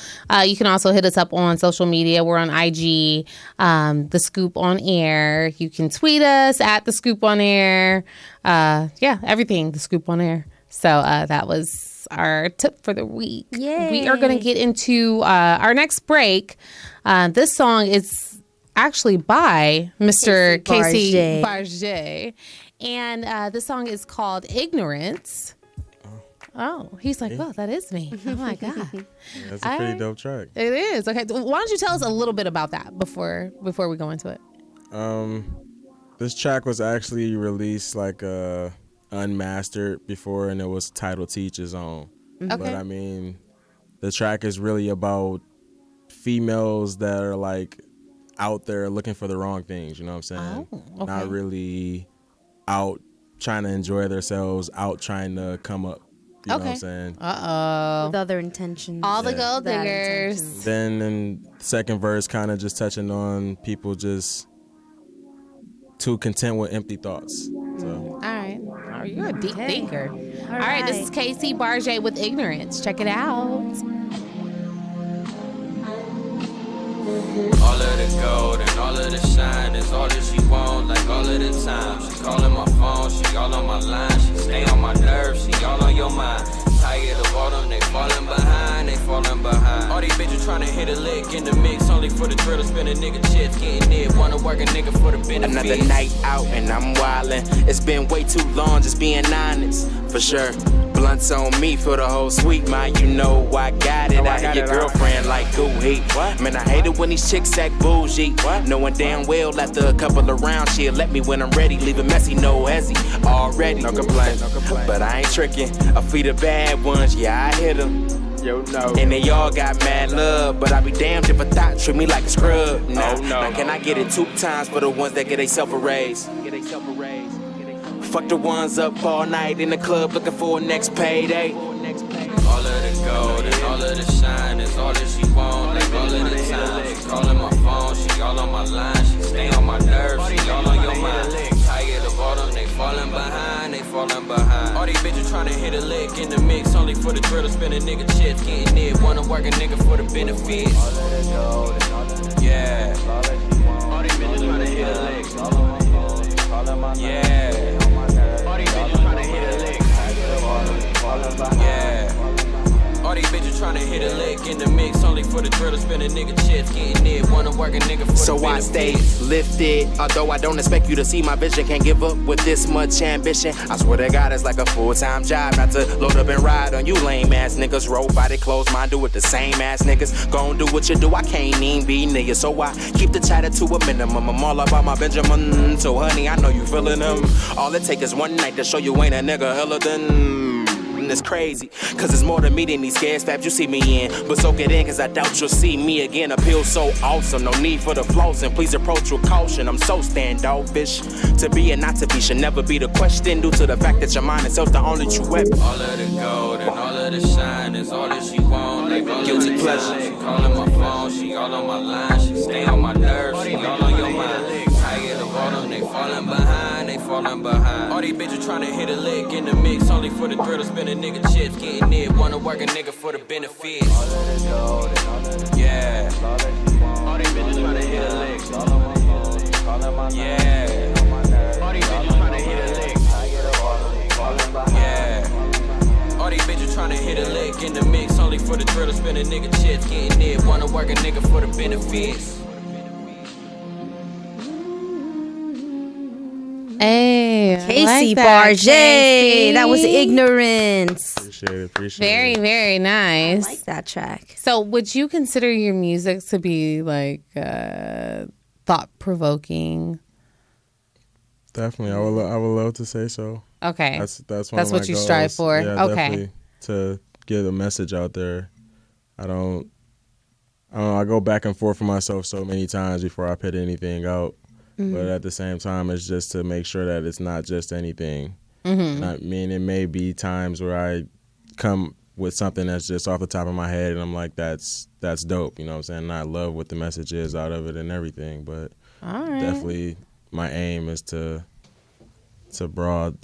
You can also hit us up on social media. We're on IG, The Scoop on Air. You can tweet us at The Scoop on Air. Everything, The Scoop on Air. So that was our tip for the week. Yay. We are going to get into our next break. This song is actually by Mr. Casey Barge. And this song is called Ignorance. Oh, he's like, well, that is me. Oh, my God. That's a pretty dope track. It is. Okay. Why don't you tell us a little bit about that before we go into it? This track was actually released like unmastered before, and it was titled To Each His Own. Okay. But I mean, the track is really about females that are like out there looking for the wrong things, you know what I'm saying? Oh, okay. Not really out trying to enjoy themselves, out trying to come up, you know what I'm saying? With other intentions. All the gold diggers. Then in second verse, kind of just touching on people just too content with empty thoughts. So. All right. Oh, you're a deep thinker. All right. This is Casey Barge with Ignorance. Check it out. All of the gold and all of the shine is all that she want, like all of the time. She calling my phone, she all on my line. She stay on my nerves, she all on your mind. Tired of all them, they falling behind, All these bitches trying to hit a lick in the mix, only for the drill to spin a nigga chips, getting it. Wanna work a nigga for the benefits. Another night out and I'm wildin'. It's been way too long, just being honest, for sure. Blunts on me for the whole suite, man. You know I got it. I hit your girlfriend like go hate. Man, I hate it when these chicks act bougie. Knowing damn well after a couple of rounds she'll let me when I'm ready. Leave it messy, no hezzy. Already, no complaint. But I ain't tricking. I feed the bad ones, yeah I hit them. Yo, no. And they all got mad love, but I be damned if a thought treat me like a scrub. Now can I get it 2 times for the ones that get theyself a raise? Fuck the ones up all night in the club looking for a next payday. All of the gold and all of the shine is all that she want, like all of the time. She calling my phone, she all on my line. She stay on my nerves, she all on your mind. Tired of all them, they falling behind, All these bitches tryna hit a lick in the mix, only for the drill to spin a nigga chips, getting it. Wanna work a nigga for the benefits. Yeah. All these bitches tryna hit a lick. Yeah. All these bitches tryna hit a lick. Yeah. All these bitches tryna hit a lick in the mix, only for the drill to spin a nigga chips, getting it. Wanna work a nigga for So the I benefits. stay lifted, although I don't expect you to see my vision. Can't give up with this much ambition. I swear to God, it's like a full-time job not to load up and ride on you lame ass niggas. Roll body close, mine do it the same ass niggas. Gon' do what you do, I can't even be niggas. So I keep the chatter to a minimum. I'm all about my Benjamin. So honey, I know you feeling them. All it take is one night to show you ain't a nigga iller than. It's crazy, cause it's more to me than these scared faps you see me in. But soak it in, cause I doubt you'll see me again. Appeal so awesome, no need for the flossing. Please approach with caution, I'm so standoffish. To be and not to be should never be the question, due to the fact that your mind itself's the only true weapon. All of the gold and all of the shine is all that she want. Like all Guilty of the pleasure. time. She calling my phone, she all on my line. She stay on my nerves, she all on your mind. Tired of all them, they falling behind, they falling behind. All these bitches tryna hit a lick in the mix, only for the drill to spin a nigga chips, getting it. Wanna work a nigga for the benefits. Yeah. All these bitches tryna hit a lick. Yeah. All these bitches tryna hit a lick. Yeah. All these bitches tryna hit a lick in the mix, only for the drill to spin a nigga chips, getting it. Wanna work a nigga for the benefits. Hey, Casey Barge. Barge. That was Ignorance. Appreciate Very, it. very nice. I like that track. So, would you consider your music to be like thought provoking? Definitely, I would love to say so. Okay, That's That's what you strive for? Yeah, Okay. definitely, to get a message out there. I don't know, I go back and forth for myself so many times before I put anything out. But at the same time, it's just to make sure that it's not just anything. And I mean, it may be times where I come with something that's just off the top of my head, and I'm like, that's dope. You know what I'm saying? And I love what the message is out of it and everything. But definitely, my aim is to broaden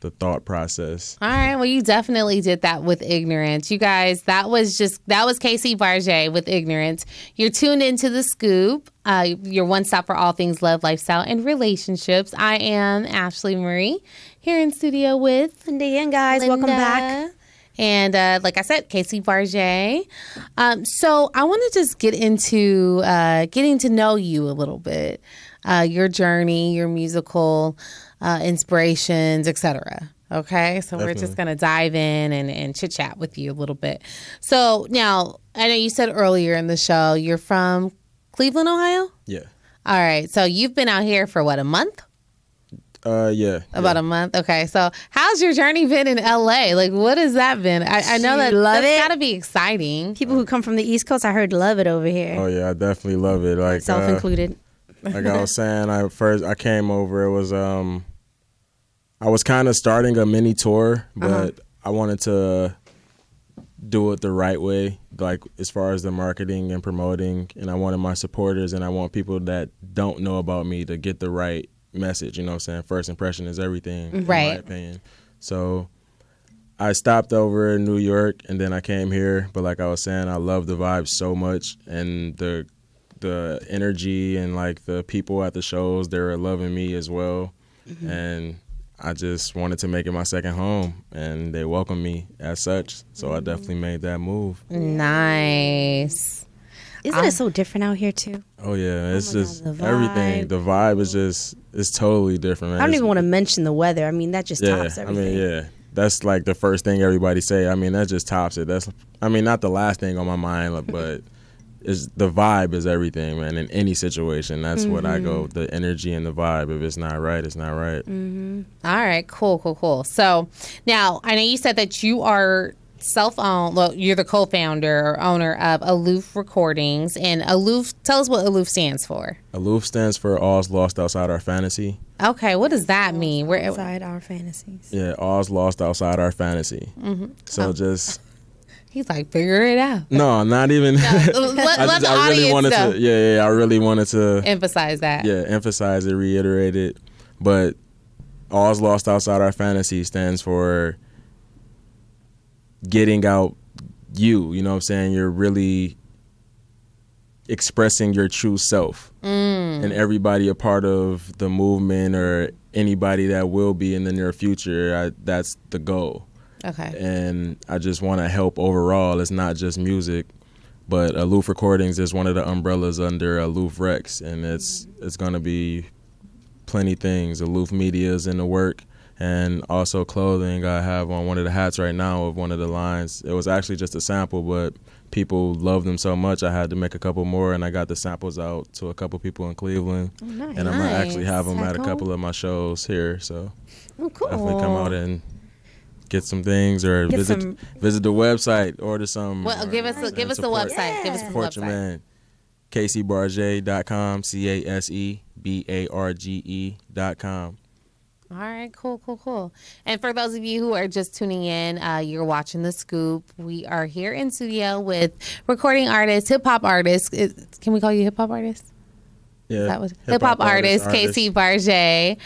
the thought process. All right. Well, you definitely did that with Ignorance. You guys, that was Casey Barge with Ignorance. You're tuned into The Scoop, your one stop for all things love, lifestyle, and relationships. I am Ashley Marie, here in studio with Linda and guys, welcome back. And like I said, Casey Barge. So I want to just get into getting to know you a little bit, your journey, your musical inspirations, etc. Okay, so Definitely. we're just going to dive in and chit chat with you a little bit. So now, I know you said earlier in the show you're from Cleveland, Ohio? Yeah. All right, so you've been out here for what, a month? Yeah. About a month. Okay, so how's your journey been in LA? Like, what has that been? I know that's got to be exciting. People who come from the East Coast, I heard, love it over here. Oh yeah, I definitely love it. Like Self included. Like I was saying, I came over. It was I was kind of starting a mini tour, but I wanted to do it the right way, like as far as the marketing and promoting. And I wanted my supporters and I want people that don't know about me to get the right message. You know what I'm saying? First impression is everything, in my opinion. So I stopped over in New York and then I came here. But like I was saying, I love the vibe so much, and the energy and like the people at the shows, they were loving me as well. And I just wanted to make it my second home, and they welcomed me as such. So I definitely made that move. Nice. Isn't it so different out here too? Oh yeah, it's just God, the everything. vibe. The vibe is just, it's totally different, man. I don't It's- even want to mention the weather. I mean, that just tops everything. I mean, yeah. That's like the first thing everybody say. I mean, that just tops it. That's, I mean, not the last thing on my mind, but it's, the vibe is everything, man. In any situation, that's what I go. The energy and the vibe. If it's not right, it's not right. All right, cool. So now I know you said that you are self-owned. Well, you're the co-founder or owner of Aloof Recordings, and Aloof. Tell us what Aloof stands for. Aloof stands for All's Lost Outside Our Fantasy. Okay, what does that mean? Outside our fantasies. Yeah, All's Lost Outside Our Fantasy. So just. He's like, figure it out. No, not even. Let the I really audience wanted know. to. Yeah. I really wanted to. Emphasize that. Yeah, emphasize it, reiterate it. But All's Lost Outside Our Fantasy stands for getting out you know what I'm saying? You're really expressing your true self. And everybody a part of the movement or anybody that will be in the near future, that's the goal. Okay. And I just want to help overall. It's not just music, but Aloof Recordings is one of the umbrellas under Aloof Rex, and it's going to be plenty things. Aloof Media is in the work, and also clothing. I have on one of the hats right now of one of the lines. It was actually just a sample, but people love them so much I had to make a couple more, and I got the samples out to a couple people in Cleveland. Oh, nice. And I'm going to actually have them at a couple of my shows here, so cool. Definitely come out and get some things or visit the website, order some. Well, give us the website. Yeah. Give us the support your website. man. CaseyBarge.com, CaseBarge.com. All right, cool. And for those of you who are just tuning in, you're watching The Scoop. We are here in studio with recording artist, hip-hop artist. Can we call you hip-hop artist? Yeah. That was hip-hop artist, Casey Barge.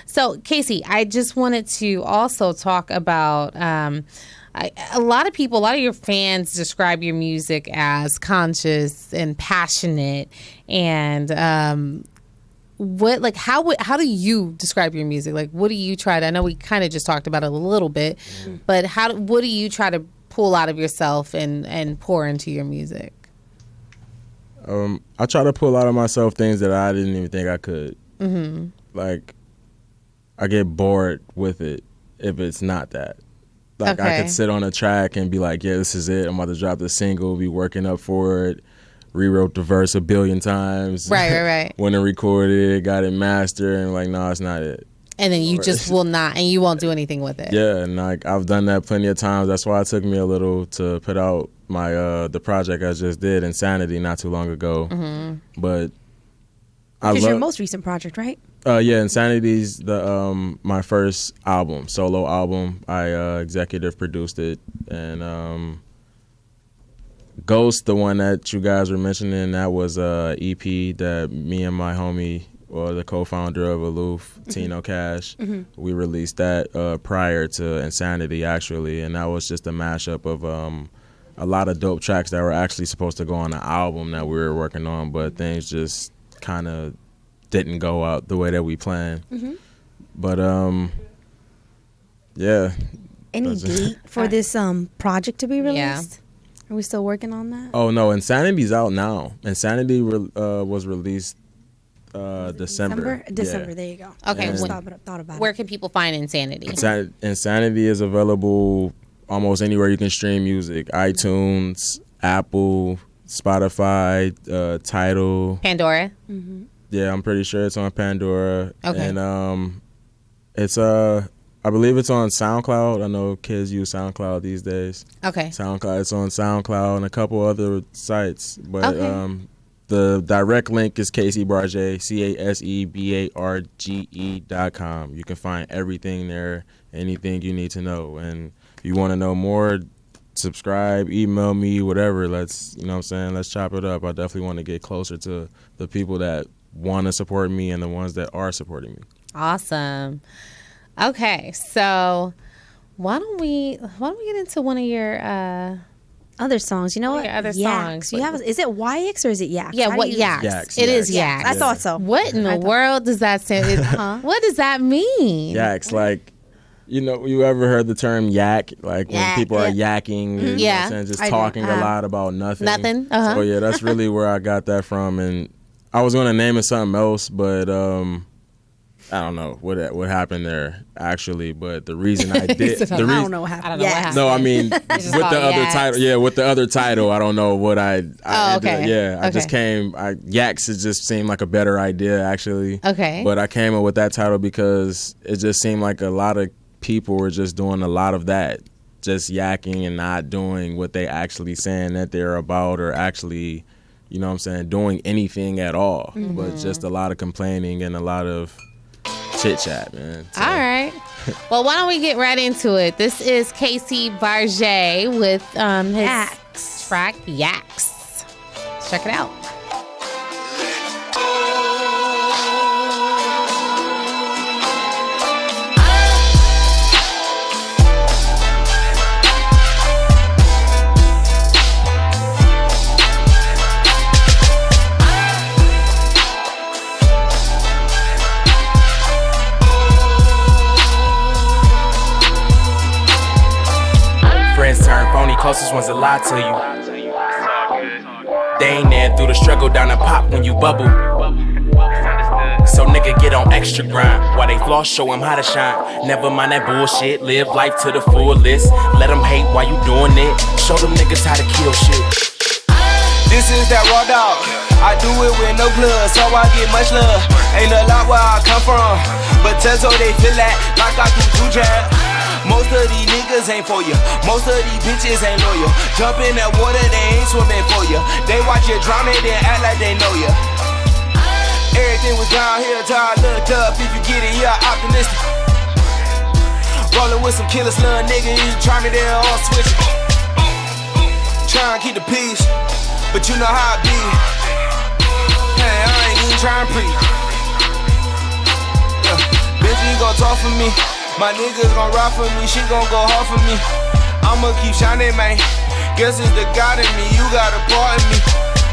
So, Casey, I just wanted to also talk about a lot of your fans describe your music as conscious and passionate. And how do you describe your music? Like, what do you try to? I know we kind of just talked about it a little bit, but what do you try to pull out of yourself and pour into your music? I try to pull out of myself things that I didn't even think I could. Mm-hmm. Like, I get bored with it if it's not that. Like, I could sit on a track and be like, yeah, this is it. I'm about to drop the single, be working up for it, rewrote the verse 1 billion times. Right. When I recorded it, got it mastered, and like, no, it's not it. And then you just will not, and you won't do anything with it. Yeah, and like I've done that plenty of times. That's why it took me a little to put out my the project I just did, Insanity, not too long ago. Mm-hmm. But which is your most recent project, right? Yeah, Insanity's my first album, solo album. I executive produced it, and Ghost, the one that you guys were mentioning, that was a EP that me and my homie, the co-founder of Aloof, Tino Cash, we released that prior to Insanity, actually, and that was just a mashup of a lot of dope tracks that were actually supposed to go on the album that we were working on, but things just kind of didn't go out the way that we planned. Mm-hmm. But yeah. Any date for this project to be released? Yeah. Are we still working on that? Oh no, Insanity's out now. Insanity was released December. December. Yeah. There you go. Okay. I thought about where it. can people find Insanity? Insanity is available almost anywhere you can stream music: iTunes, Apple, Spotify, Tidal, Pandora. Mm-hmm. Yeah, I'm pretty sure it's on Pandora. Okay. And it's I believe it's on SoundCloud. I know kids use SoundCloud these days. Okay. It's on SoundCloud and a couple other sites. But the direct link is Casey Barge, CaseBarge.com. You can find everything there, anything you need to know. And if you want to know more, subscribe, email me, whatever. Let's chop it up. I definitely want to get closer to the people that want to support me and the ones that are supporting me. Awesome. Okay, so why don't we get into one of your other songs? You know what? Other Yaks. songs. Is it YX or is it Yaks? Yeah, what Yaks? Yaks. It is Yaks. I thought so. What in the world does that stand? What does that mean? Yaks, like, you ever heard the term yak? Like when people are yakking, Mm-hmm. Yeah, just talking a lot about nothing. Nothing. So yeah, that's really where I got that from. And I was gonna name it something else, but I don't know what happened there actually. But the reason I did, I don't know what happened. No, I mean with the other title. Yeah, with the other title, I don't know what I okay. Yeah, I just came. Yaks, it just seemed like a better idea actually. Okay. But I came up with that title because it just seemed like a lot of people were just doing a lot of that, just yakking and not doing what they actually saying that they're about, or actually, doing anything at all. Mm-hmm. But just a lot of complaining and a lot of chit chat, man. So. All right. Well, why don't we get right into it? This is Casey Barge with his track Yaks. Let's check it out. ones a lie to you. They ain't there through the struggle, down and pop when you bubble. So nigga get on extra grind. While they floss, show them how to shine. Never mind that bullshit, live life to the fullest. Let them hate while you doing it. Show them niggas how to kill shit. This is that raw dog. I do it with no blood, so I get much love. Ain't a lot where I come from, but Tezo they feel that like I do two jab. Most of these niggas ain't for you. Most of these bitches ain't loyal. Jump in that water, they ain't swimming for you. They watch you drown and then act like they know you. Everything was down here till I looked up. If you get it, yeah, optimistic. Rolling with some killers, little nigga. You try me, they all switching. Trying to keep the peace, but you know how it be. Hey, I ain't even trying to preach. Bitch, you gon' talk for me. My niggas gon' ride for me, she gon' go hard for me. I'ma keep shining, man. Guess it's the God in me, you got a part in me.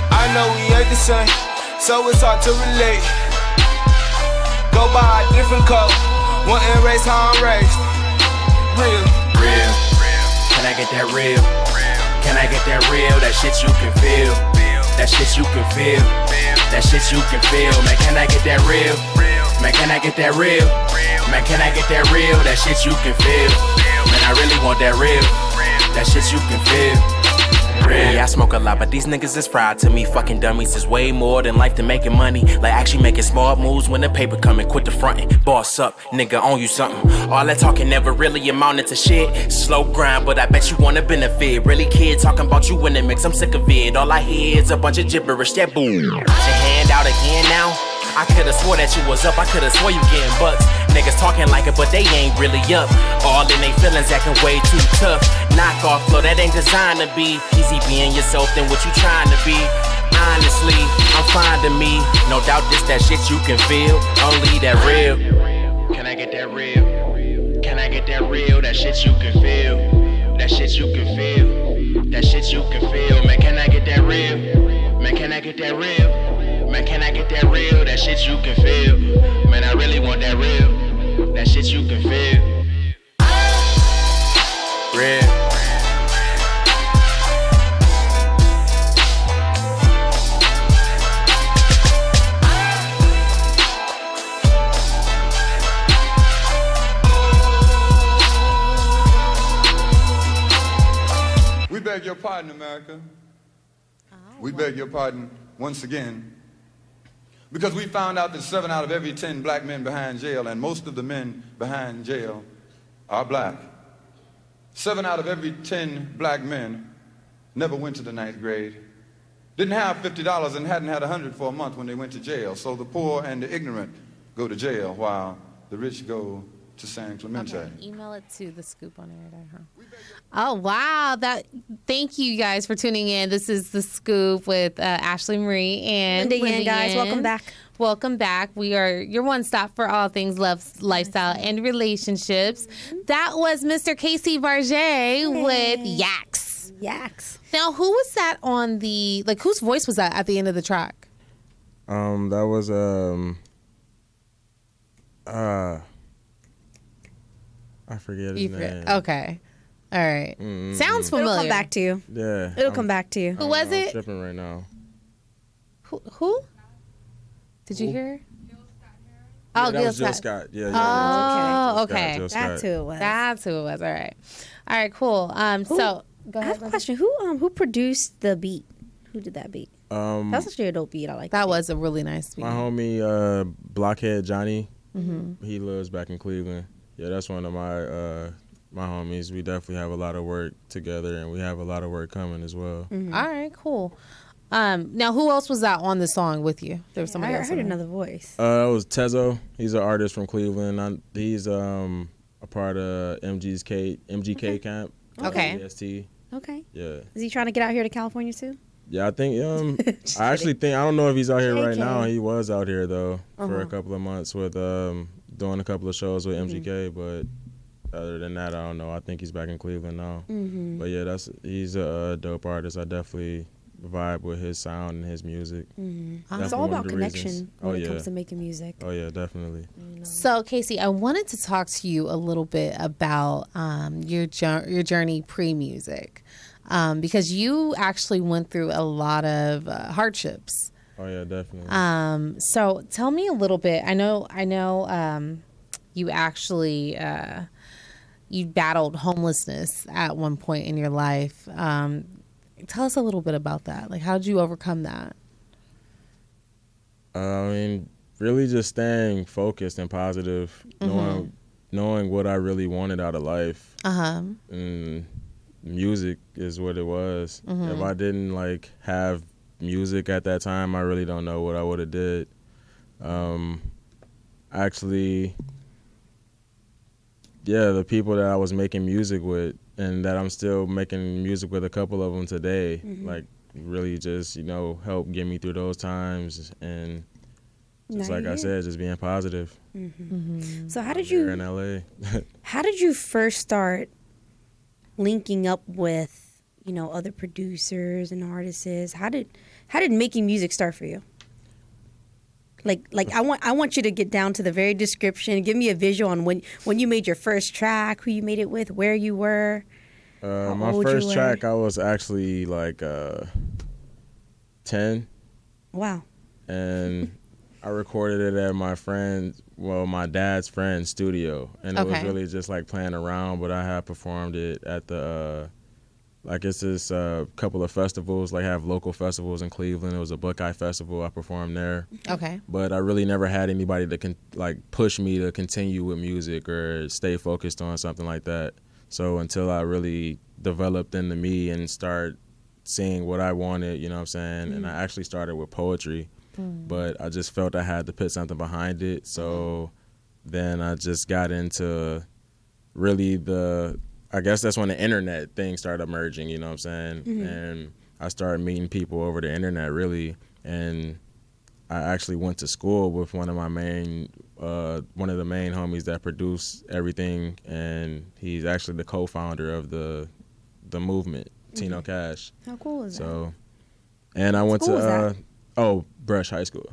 I know we ain't the same, so it's hard to relate. Go by a different code, one race how I'm raised. Real. Can I get that real? Can I get that real? That shit you can feel. That shit you can feel. That shit you can feel. Man, can I get that real? Man, can I get that real? Man, can I get that real? That shit you can feel. Man, I really want that real. That shit you can feel. Real. Yeah, I smoke a lot, but these niggas is fried to me. Fucking dummies is way more than life to making money. Like actually making smart moves when the paper coming. Quit the frontin', boss up, nigga, own you something. All that talking never really amounted to shit. Slow grind, but I bet you wanna benefit. Really kid talking about you in the mix, I'm sick of it. All I hear is a bunch of gibberish, that boom. Put your hand out again now. I could've swore that you was up, I could've swore you getting bucks. Niggas talking like it, but they ain't really up. All in they feelings acting way too tough. Knock off flow, that ain't designed to be easy being yourself than what you trying to be. Honestly, I'm fine to me. No doubt this that shit you can feel. Only that real. Can I get that real? Can I get that real? That shit you can feel. That shit you can feel. That shit you can feel. Man, can I get that real? Man, can I get that real? Man, can I get that real? That shit you can feel. Man, I really want that real. That shit you can feel. Real. We beg your pardon, America. We beg your pardon once again. Because we found out that 7 out of every 10 black men behind jail, and most of the men behind jail are black. 7 out of every 10 black men never went to the 9th grade, didn't have $50 and hadn't had $100 for a month when they went to jail. So the poor and the ignorant go to jail while the rich go to San Clemente. Okay, email it to the scoop on air. Oh wow! Thank you guys for tuning in. This is the Scoop with Ashley Marie and Linda, guys. Welcome back. Welcome back. We are your one stop for all things love, lifestyle, and relationships. That was Mr. Casey Barge with Yaks. Yaks. Now, who was that on the whose voice was that at the end of the track? That was I forget his name. Okay. All right. Sounds familiar. It'll come back to you. Yeah. It'll come back to you. Who was it? I'm tripping right now. Who? Did you hear? Yeah, that was Jill Scott. Yeah. Oh, okay. That's who it was. That's who it was. All right. All right. Cool. So go ahead. I have a question. Who produced the beat? Who did that beat? That's actually a dope beat. I like that. That was a really nice beat. My homie Blockhead Johnny. He lives back in Cleveland. Yeah, that's one of my homies. We definitely have a lot of work together, and we have a lot of work coming as well. All right, cool. Now, who else was that on the song with you? There was somebody else. I heard another voice. It was Tezo. He's an artist from Cleveland. He's a part of MGK camp. Okay. EST. Okay. Yeah. Is he trying to get out here to California too? Yeah, I think. I actually think. I don't know if he's out here right now. He was out here though for a couple of months with doing a couple of shows with MGK, but other than that, I don't know. I think he's back in Cleveland now. But yeah, he's a dope artist. I definitely vibe with his sound and his music. It's all about connection when it comes to making music. Oh yeah, definitely. So Casey, I wanted to talk to you a little bit about your journey pre-music. because you actually went through a lot of hardships. Oh yeah, definitely. So tell me a little bit. I know. You actually you battled homelessness at one point in your life. Tell us a little bit about that. Like, how did you overcome that? I mean, really just staying focused and positive, knowing what I really wanted out of life. And music is what it was. If I didn't like have music at that time, I really don't know what I would have did. Actually, yeah, the people that I was making music with and that I'm still making music with, a couple of them today, like really just, help get me through those times, and just like I said, just being positive. So how did Here in LA. how did you first start linking up with, other producers and artists? How did making music start for you? Like I want you to get down to the very description. Give me a visual on when you made your first track, who you made it with, where you were. My first track, I was actually like 10. Wow. And I recorded it at my dad's friend's studio, and it was really just like playing around. But I had performed it at the it's this couple of festivals, like have local festivals in Cleveland. It was a Buckeye Festival. I performed there. Okay. But I really never had anybody that push me to continue with music or stay focused on something like that. So until I really developed into me and start seeing what I wanted, you know what I'm saying? And I actually started with poetry, but I just felt I had to put something behind it. So then I just got into really I guess that's when the internet thing started emerging, you know what I'm saying? And I started meeting people over the internet, really. And I actually went to school with one of the main homies that produced everything, and he's actually the co-founder of the movement, Tino Cash. How cool is that? And I went to Brush High School.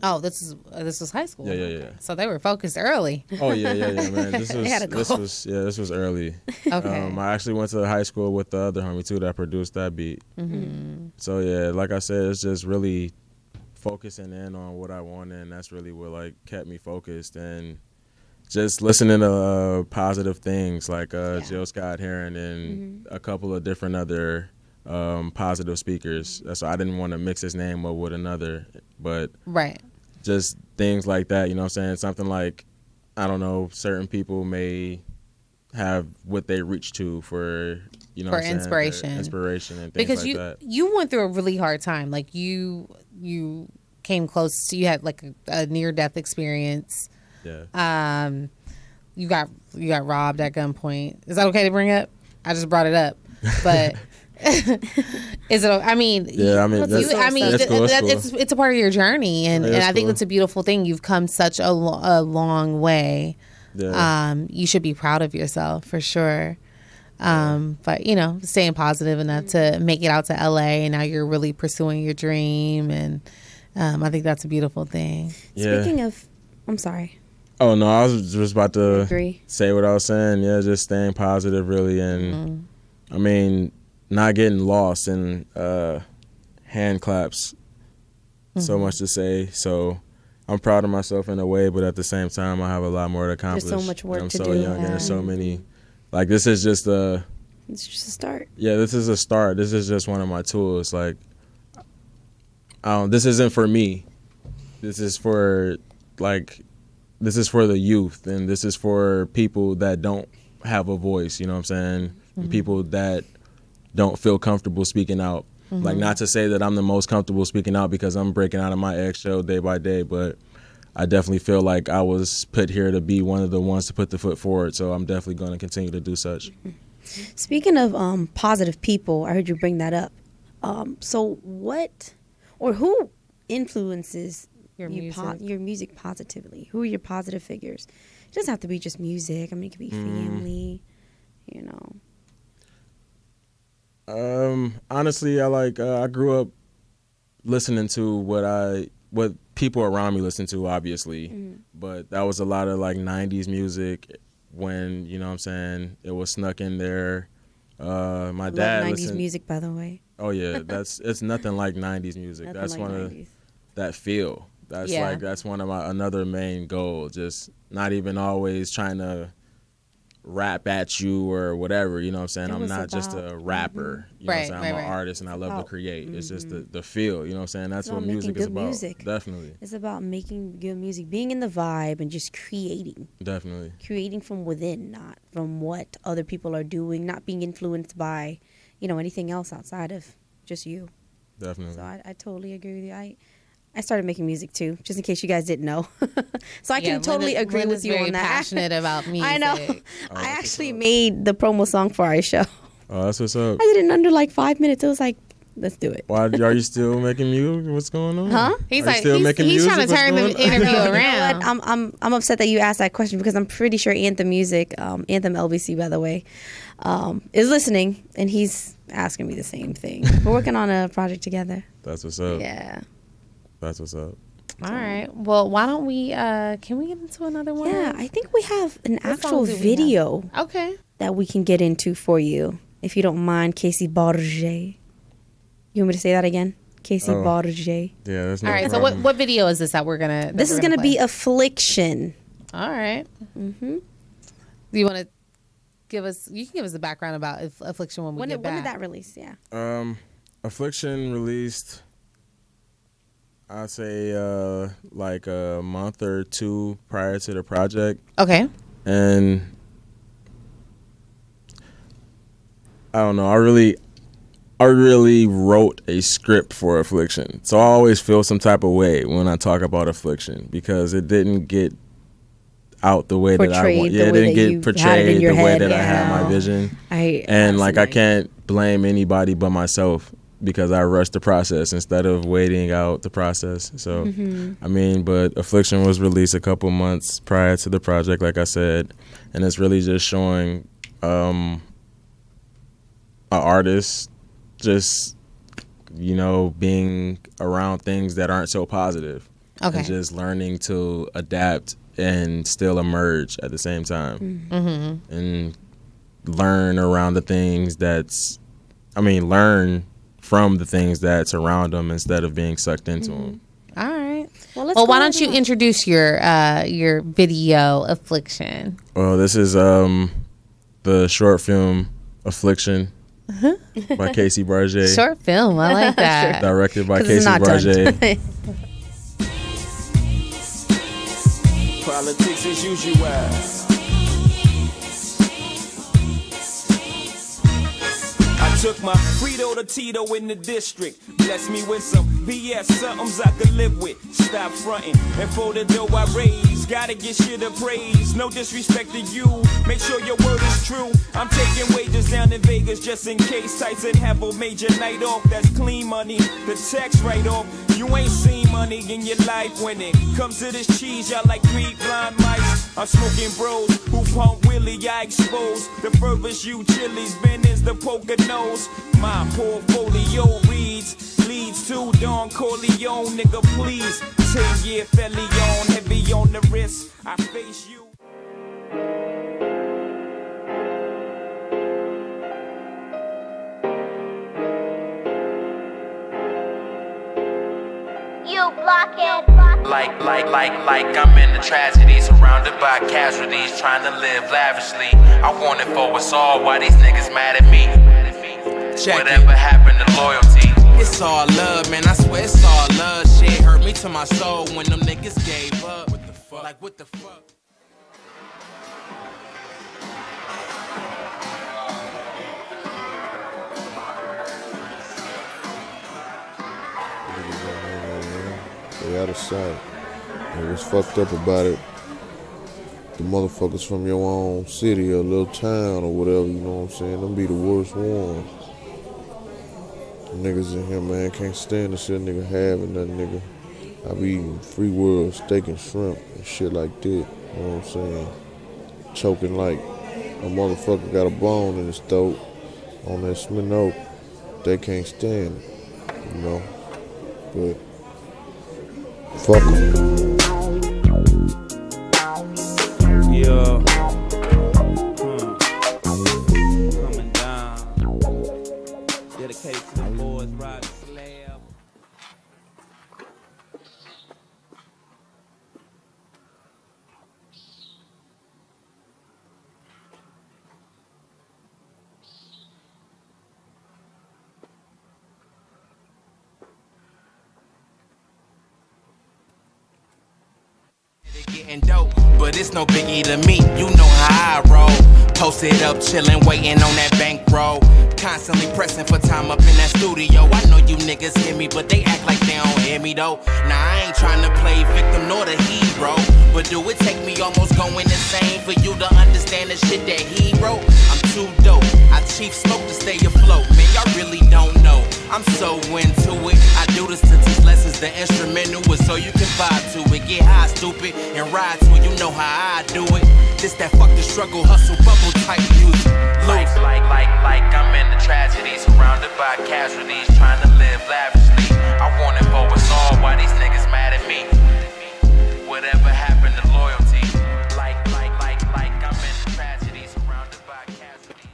Oh, this was high school. Yeah. So they were focused early. Oh yeah, man. This was early. Okay. I actually went to high school with the other homie too that produced that beat. So yeah, like I said, it's just really focusing in on what I wanted, and that's really what kept me focused, and just listening to positive things like Jill Scott Heron and a couple of different other positive speakers. So I didn't want to mix his name up with another, but just things like that, you know what I'm saying? Something like, I don't know, certain people may have what they reach to for, for inspiration and things because like that. You went through a really hard time. Like you came close to, you had like a near-death experience. Yeah. You got robbed at gunpoint. Is that okay to bring up? I just brought it up, but is it? I mean, yeah. I mean, it's a part of your journey, and I think it's a beautiful thing. You've come such a long way. Yeah. You should be proud of yourself for sure. But staying positive enough to make it out to LA, and now you're really pursuing your dream, and I think that's a beautiful thing. Yeah. Speaking of, I'm sorry. Oh no, I was just about to agree. Say what I was saying. Yeah, just staying positive, really, and I mean, not getting lost in hand claps. So much to say. So I'm proud of myself in a way, but at the same time, I have a lot more to accomplish. There's so much work to do. I'm so young, and there's so many. Like, this is just It's just a start. Yeah, this is a start. This is just one of my tools. Like, this isn't for me. This is for the youth, and this is for people that don't have a voice, you know what I'm saying? And people that don't feel comfortable speaking out. Like, not to say that I'm the most comfortable speaking out because I'm breaking out of my eggshell day by day, but I definitely feel like I was put here to be one of the ones to put the foot forward, so I'm definitely going to continue to do such. Speaking of positive people, I heard you bring that up. So what or who influences your music positively? Who are your positive figures? It doesn't have to be just music. I mean, it could be family, Honestly, I grew up listening to what people around me listen to, obviously, but that was a lot of 90s music when, you know what I'm saying, it was snuck in there. My Love dad 90s listened. music, by the way. Oh yeah, it's nothing like 90s music. Nothing That's like one 90s. of that feel. That's one of my another main goal. Just not even always trying to rap at you or whatever. You know what I'm saying? It I'm was not just about- a rapper. You know what I'm saying? I'm an artist and I love to create. It's just the feel. You know what I'm saying? That's It's what about music making is good about. music. Definitely. It's about making good music, being in the vibe, and just creating. Definitely. Creating from within, not from what other people are doing, not being influenced by, anything else outside of just you. Definitely. So I totally agree with you. I started making music too, just in case you guys didn't know. So I can totally agree Linda's with you very on that. passionate about music. I know. I actually made the promo song for our show. Oh, that's what's up. I did it in under like 5 minutes. It was like, let's do it. Why are you still making music? What's going on? Huh? He's Are you like, still making he's music? trying to What's turn the going on? interview You know around. what? I'm upset that you asked that question because I'm pretty sure Anthem Music, Anthem LBC, by the way, is listening, and he's asking me the same thing. We're working on a project together. That's what's up. Yeah. That's what's up. All right. Well, why don't we? Can we get into another one? Yeah, I think we have an What actual songs do we have? video Okay. that we can get into for you, if you don't mind, Casey Barge. You want me to say that again? Casey Oh. Barge. Yeah, that's no All right. So problem. what video is this that we're gonna? This is going to be Affliction. All right. Mm-hmm. Do you want to give us? You can give us the background about Affliction when we get back. When did that release? Yeah. Affliction released, I'd say like a month or two prior to the project. Okay. And I don't know, I really wrote a script for Affliction. So I always feel some type of way when I talk about Affliction because it didn't get out the way that I want. Yeah, it didn't get portrayed the way that I had my vision. I can't blame anybody but myself because I rushed the process instead of waiting out the process. So, but Affliction was released a couple months prior to the project, like I said, and it's really just showing an artist just, being around things that aren't so positive. Okay. And just learning to adapt and still emerge at the same time. Mm-hmm. And learn around the things learn from the things that surround them instead of being sucked into them. All right. Well, why don't you introduce your video Affliction? Well, this is the short film Affliction by Casey Barge. Short film. I like that. Directed by 'Cause it's Casey not done. Barge. Politics as usual. I took my Frito to Tito in the district. Bless me with some BS, somethings I could live with. Stop fronting, and for the dough I raise, gotta get shit of praise. No disrespect to you, make sure your word is true. I'm taking wages down in Vegas just in case Tyson have a major night off. That's clean money, the tax write-off. You ain't seen money in your life when it comes to this cheese. Y'all like 3 blind mice. I'm smoking bros who pump Willie. I expose the furthest you chilies. Ben is the poker nose. My portfolio leads to Don Corleone. Nigga, please. 10-year felon, heavy on the wrist. I face you. You blockhead. Like I'm in the tragedy, surrounded by casualties, trying to live lavishly. I want it for us all, why these niggas mad at me? Whatever happened to loyalty? It's all love, man, I swear it's all love. Shit hurt me to my soul when them niggas gave up. What the fuck? Like, what the fuck? They out of sight. And what's fucked up about it, the motherfuckers from your own city or little town or whatever, you know what I'm saying, them be the worst ones. The niggas in here, man, can't stand the shit nigga having nothing, nigga. I be eating free world steak and shrimp and shit like that, you know what I'm saying? Choking like a motherfucker got a bone in his throat on that Sminoke. They can't stand it, you know? But fuck 'em. Yeah. Coming down. getting dope, but it's no biggie to me. You know how I roll. Posted up, chillin', waiting on that bankroll. Constantly pressing for time up in that studio. I know you niggas hear me, but they act like they don't hear me though. Nah, I ain't trying to play victim nor the hero, but do it take me almost going insane for you to understand the shit that he wrote? I'm too dope. I chief smoke to stay afloat. Man, y'all really don't know. I'm so into it. I do this to teach lessons. The instrumental is so you can vibe to it. Get high, stupid, and ride to it. You know how I do it. This that fuck the struggle, hustle, bubble type music. Like I'm in the tragedy, surrounded by casualties, trying to live lavishly. I want it for us all. Why these niggas mad at me? Whatever happened to loyalty? Like I'm in the tragedy, surrounded by casualties.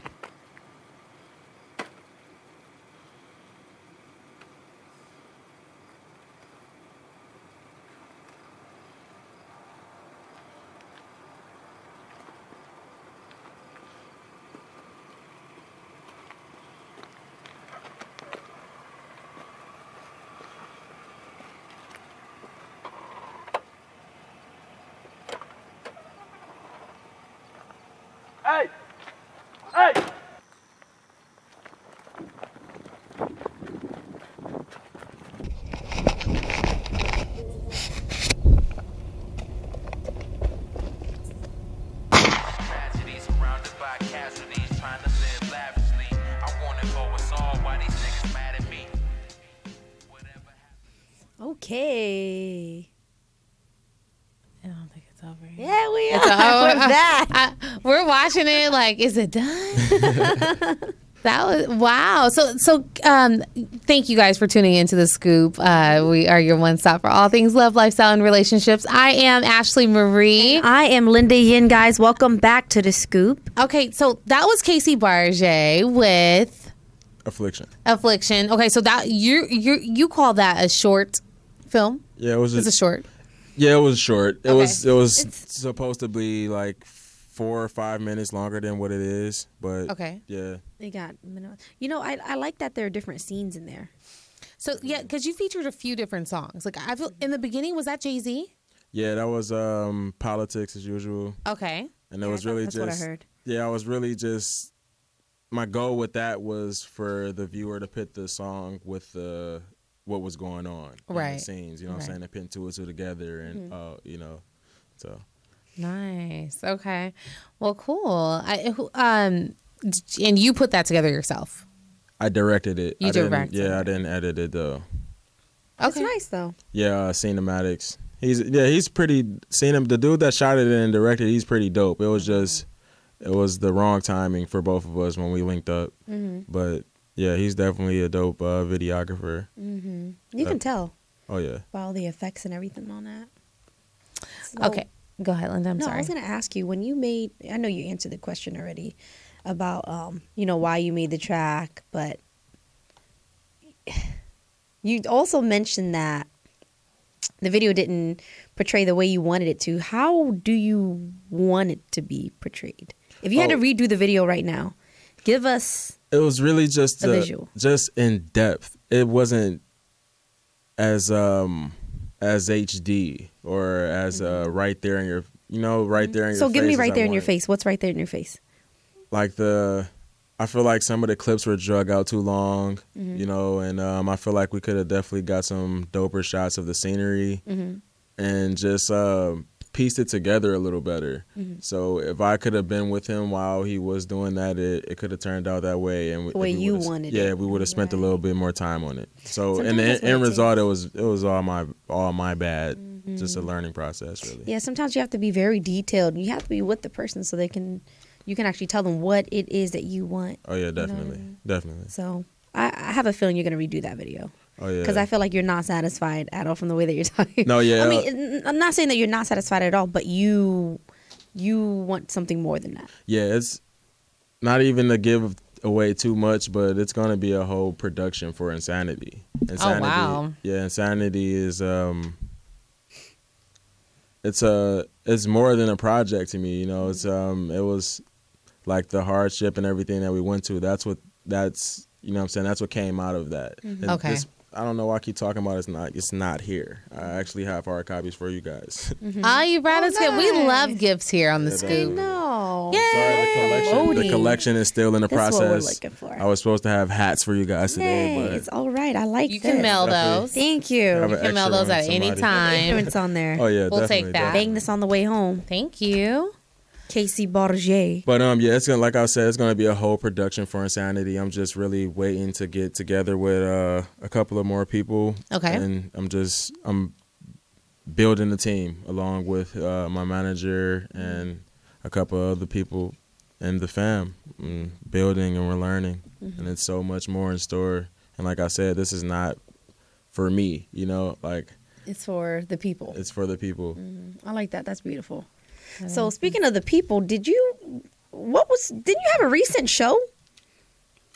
Hey! Hey! Tragedy surrounded by casualties, trying to live lavishly. I want it for us all. Why these niggas mad at me? Whatever happened. Okay. I don't think it's over yet. Yeah, we are. We're back. We're watching it like, is it done? That was wow. So thank you guys for tuning into The Scoop. We are your one stop for all things love, lifestyle, and relationships. I am Ashley Marie. And I am Linda Yin, guys. Welcome back to The Scoop. Okay, so that was Casey Barge with Affliction. Okay, so that you call that a short film? Yeah, it was. It's a short. Yeah, it was short. It Okay. was supposed to be like 4 or 5 minutes longer than what it is, but Okay. yeah. They got I like that there are different scenes in there. So yeah, because you featured a few different songs. Like I feel in the beginning, was that Jay-Z? Yeah, that was Politics as usual. Okay. And it was really that's just what I heard. Yeah, I was really just my goal with that was for the viewer to put the song with the what was going on in Right. the scenes. You know what I'm saying? To pin two and two together and so Nice. Okay. Well, cool. And you put that together yourself. I directed it. You directed it. I didn't edit it though. That's nice though. Yeah, cinematics. He's pretty. The dude that shot it and directed, he's pretty dope. It was the wrong timing for both of us when we linked up. Mm-hmm. But yeah, he's definitely a dope videographer. Mm-hmm. You can tell. Oh yeah. By all the effects and everything on that. So, Okay. Go ahead, Linda. I'm sorry. I was going to ask you when you made. I know you answered the question already about why you made the track, but you also mentioned that the video didn't portray the way you wanted it to. How do you want it to be portrayed? If you had to redo the video right now, give us. It was really just a visual, just in depth. It wasn't as HD or as right there in your, right there in your face. So give me right there in your face. What's right there in your face? Like I feel like some of the clips were drug out too long, and I feel like we could have definitely got some doper shots of the scenery and just pieced it together a little better. So if I could have been with him while he was doing that, it could have turned out that way. And the way you wanted it. Yeah, we would have spent a little bit more time on it. So in the end result, it was all my bad. Just a learning process, really. Yeah, sometimes you have to be very detailed. You have to be with the person so you can actually tell them what it is that you want. Oh yeah, definitely, definitely. So I have a feeling you're gonna redo that video. Oh yeah. Because I feel like you're not satisfied at all from the way that you're talking. No, yeah. I mean, I'm not saying that you're not satisfied at all, but you want something more than that. Yeah, it's not even to give away too much, but it's gonna be a whole production for Insanity. Oh wow. Yeah, Insanity is it's more than a project to me. It's it was like the hardship and everything that we went to. That's you know what I'm saying, that's what came out of that. Okay. I don't know why I keep talking about it's not here. I actually have hard copies for you guys. Oh, you brought us gifts. We love gifts here on the Yeah, Scoop. No. Sorry, the collection is still in the That's process. what we're looking for. I was supposed to have hats for you guys today, Yay, but it's all right. I like You this. can mail those. Thank you. have You an can mail extra those one at to any somebody. time. It's on there. Oh yeah, We'll definitely, take that. Bang this on the way home. Thank you. Casey Barge. But yeah, it's gonna, like I said, it's gonna be a whole production for Insanity. I'm just really waiting to get together with a couple of more people. Okay. And I'm building the team along with my manager and a couple of other people and the fam. Building and we're learning, and it's so much more in store. And like I said, this is not for me, like It's for the people. it's for the people. I like that. That's beautiful. So speaking of the people, didn't you have a recent show?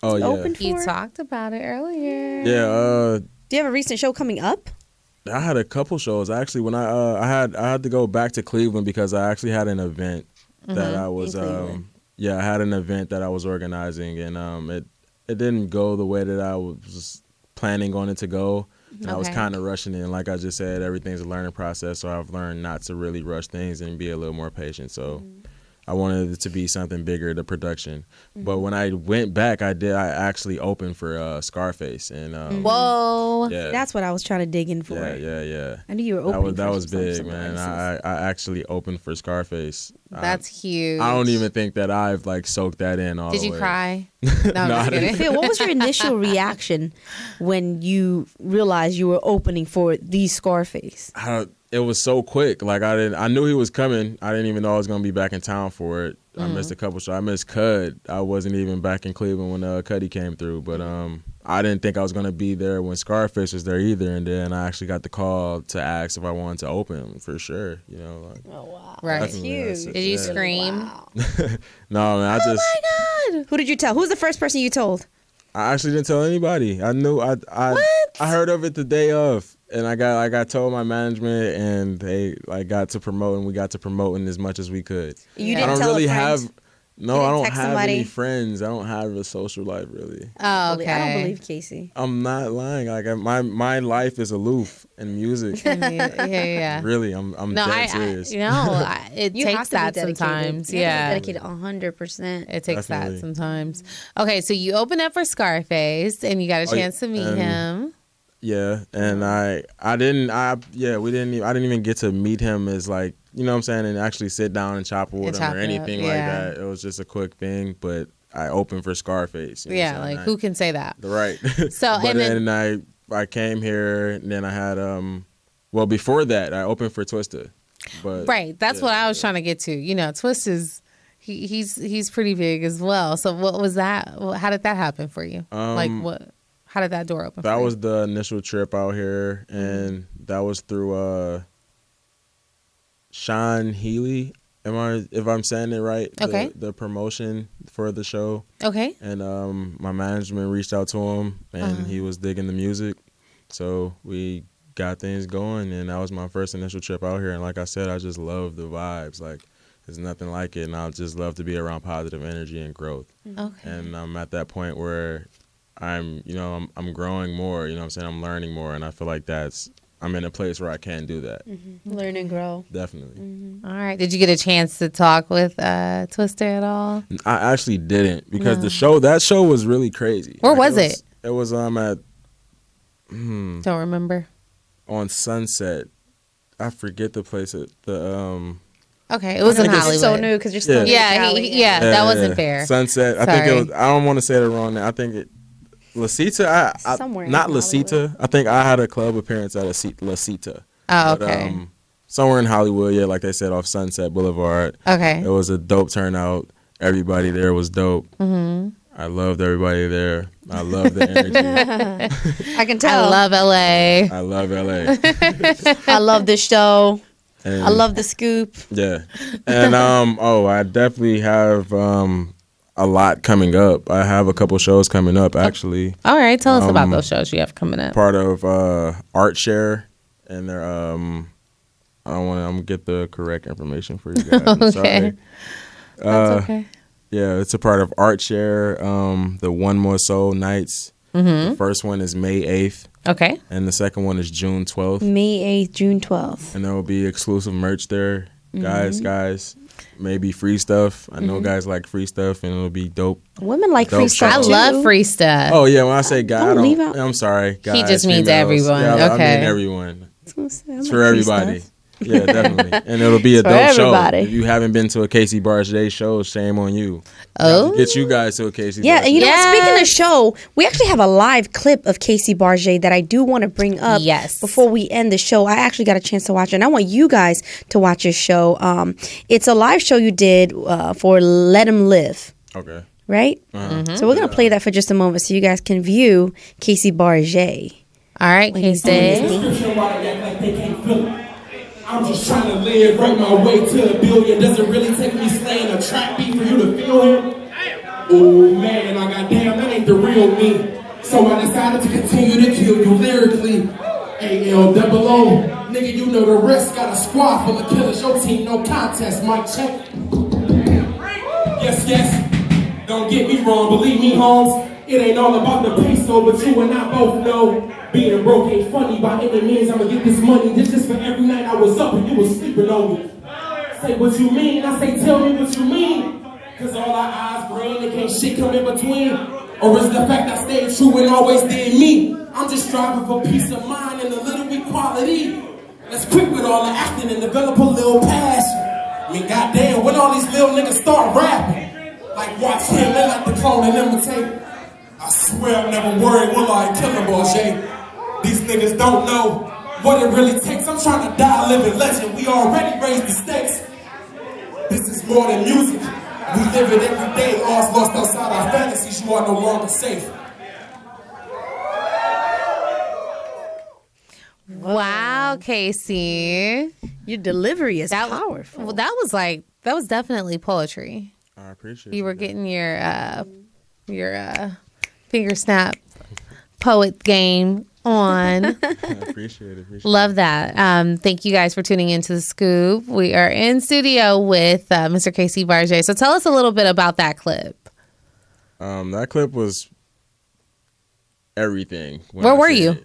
Oh yeah, Open You for? talked about it earlier. yeah. Do you have a recent show coming up? I had a couple shows actually. When I had to go back to Cleveland because I actually had an event that I was In Cleveland. I had an event that I was organizing, and it didn't go the way that I was planning on it to go. And I was Okay. kind of rushing it. And like I just said, everything's a learning process, so I've learned not to really rush things and be a little more patient. So I wanted it to be something bigger, the production. But when I went back, I actually opened for Scarface, and Whoa. yeah, That's what I was trying to dig in for. yeah. I knew you were opening. That for was some big, man. places. I actually opened for Scarface. That's huge. I don't even think that I've soaked that in all Did the you way. cry? No, I'm No, I just didn't. kidding. Phil, what was your initial reaction when you realized you were opening for the Scarface? It was so quick. I knew he was coming. I didn't even know I was gonna be back in town for it. I missed a couple shows. I missed Cud. I wasn't even back in Cleveland when Cuddy came through. But I didn't think I was gonna be there when Scarface was there either. And then I actually got the call to ask if I wanted to open for sure. Oh wow, Right. that's Definitely, huge. Did you scream? Wow. No, man. Oh my God. Who did you tell? Who's the first person you told? I actually didn't tell anybody. I knew I heard of it the day of, and I told my management, and they got to promote, and we got to promoting as much as we could. You Yeah. didn't I don't tell really a friend? have. No, You I didn't don't text have somebody? any friends. I don't have a social life really. Oh, okay. I don't believe Casey. I'm not lying. My life is aloof and music. Yeah. Really, I'm No, dead serious. It You have takes to be that dedicated. sometimes. You have to be Yeah. dedicated 100%. It takes Definitely. that sometimes. Okay, so you open up for Scarface and you got a Oh, chance to meet and- him. Yeah, and I didn't even get to meet him as what I'm saying, and actually sit down and chop with And him chop or it up, anything like yeah. that. It was just a quick thing, but I opened for Scarface. You know what I'm saying? Who can say that? Right. So, but and then- then I came here, and then I had before that I opened for Twista. But Right. That's what I was trying to get to. Twist is he's pretty big as well. So what was that? How did that happen for you? How did that door open? that for you? was the initial trip out here, and that was through Sean Healy. If I'm saying it right? Okay. The promotion for the show. Okay. And my management reached out to him, and he was digging the music, so we got things going, and that was my first initial trip out here. And like I said, I just love the vibes. There's nothing like it, and I just love to be around positive energy and growth. Okay. And I'm at that point where I'm growing more. You know what I'm saying? I'm learning more, and I feel like I'm in a place where I can do that. Learn and grow. Definitely. All right. Did you get a chance to talk with Twister at all? I actually didn't because that show was really crazy. Where was it? It was at Don't remember. on Sunset. I forget the place. Okay, it was in You're Hollywood. so new because you're still Yeah, that wasn't fair. Sunset. I think it was. I don't want to say it wrong. I think it. La Cita. Somewhere in not La Hollywood. Cita. I think I had a club appearance at La Cita. Oh, But, okay. somewhere in Hollywood, yeah, like they said, off Sunset Boulevard. Okay. It was a dope turnout. Everybody there was dope. Mm-hmm. I loved everybody there. I love the energy. I can tell. I love LA. I love LA. I love this show. And I love the scoop. Yeah. And I definitely have a lot coming up. I have a couple shows coming up actually. All right, tell us about those shows you have coming up. Part of Art Share, and they're I'm gonna get the correct information for you guys. I'm Okay. sorry. That's okay. Yeah, it's a part of Art Share, the One More Soul nights. Mm-hmm. The first one is May 8th. Okay. And the second one is June 12th. May 8th, June 12th. And there will be exclusive merch there. Mm-hmm. Guys, maybe free stuff. I know guys like free stuff, and it'll be dope. Women like Dope free stuff. I too. love free stuff. Oh, yeah, when I say guy, Don't leave out- I'm sorry. Guys, He just means females. everyone. Yeah, I Okay. mean everyone. It's It's for everybody. Yeah, definitely. And it'll be a For dope show. everybody. If you haven't been to a Casey Barge Day show, shame on you. Oh. Get you guys to a Casey Yeah, Barge and you know Day. what? Speaking of show, we actually have a live clip of Casey Barge that I do want to bring up. Yes. Before we end the show, I actually got a chance to watch it, and I want you guys to watch your show. It's a live show you did for Let 'Em Live. Okay. Right? So we're going to play that for just a moment so you guys can view Casey Barge. All right, Casey. I'm just trying to live, work my way to $1 billion. Does it really take me slaying a trap beat for you to feel him? Oh man, I got damn, that ain't the real me. So I decided to continue to kill you lyrically. ALOO, nigga, you know the rest. Got a squad full of killers. Your team, no contest. Mic check. Yes, yes. Don't get me wrong, believe me, Holmes. It ain't all about the peso, but you and I both know being broke ain't funny by any means. I'ma get this money. This just for every night I was up and you was sleeping on me. Say what you mean, I say tell me what you mean. Cause all our eyes green and can't shit come in between. Or is the fact I stayed true and always did me? I'm just striving for peace of mind and a little equality. Let's quit with all the acting and develop a little passion. I mean, goddamn, when all these little niggas start rapping, like watch him, they like to clone and imitate. I swear I'm never worried, will I kill him, Barge? These niggas don't know what it really takes. I'm trying to die a living legend. We already raised the stakes. This is more than music. We live it every day. Lost outside our fantasies. You are no longer safe. Wow, Casey. Your delivery is powerful. Well, that was definitely poetry. I appreciate You were getting your finger snap poet game on. I appreciate it. Love that. Thank you guys for tuning into The Scoop. We are in studio with Mr. Casey Barge. So tell us a little bit about that clip. That clip was everything. Where were you?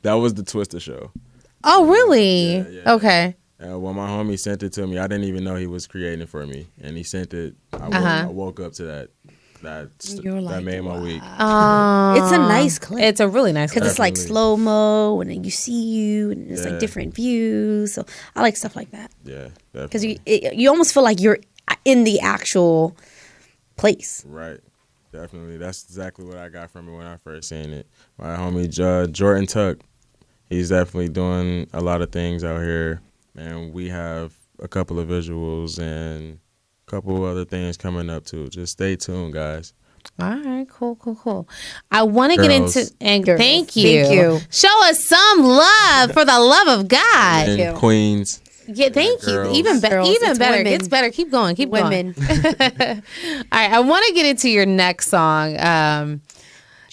That was the Twister show. Oh, really? Yeah. Okay. When my homie sent it to me, I didn't even know he was creating it for me, and he sent it. I woke up to that. That made my week. It's a nice clip. It's a really nice clip. Because it's like slow-mo, and then you see you, and it's like different views. So I like stuff like that. Yeah, because you almost feel like you're in the actual place. Right. Definitely. That's exactly what I got from it when I first seen it. My homie Jordan Tuck, he's definitely doing a lot of things out here, and we have a couple of visuals and a couple other things coming up too. Just stay tuned, guys. All right, cool. I want to get into and Girls. thank you. Show us some love for the love of God. And Queens. Yeah, thank you. Even better. It's Better. women. Gets better. Keep going. Women. All right, I want to get into your next song.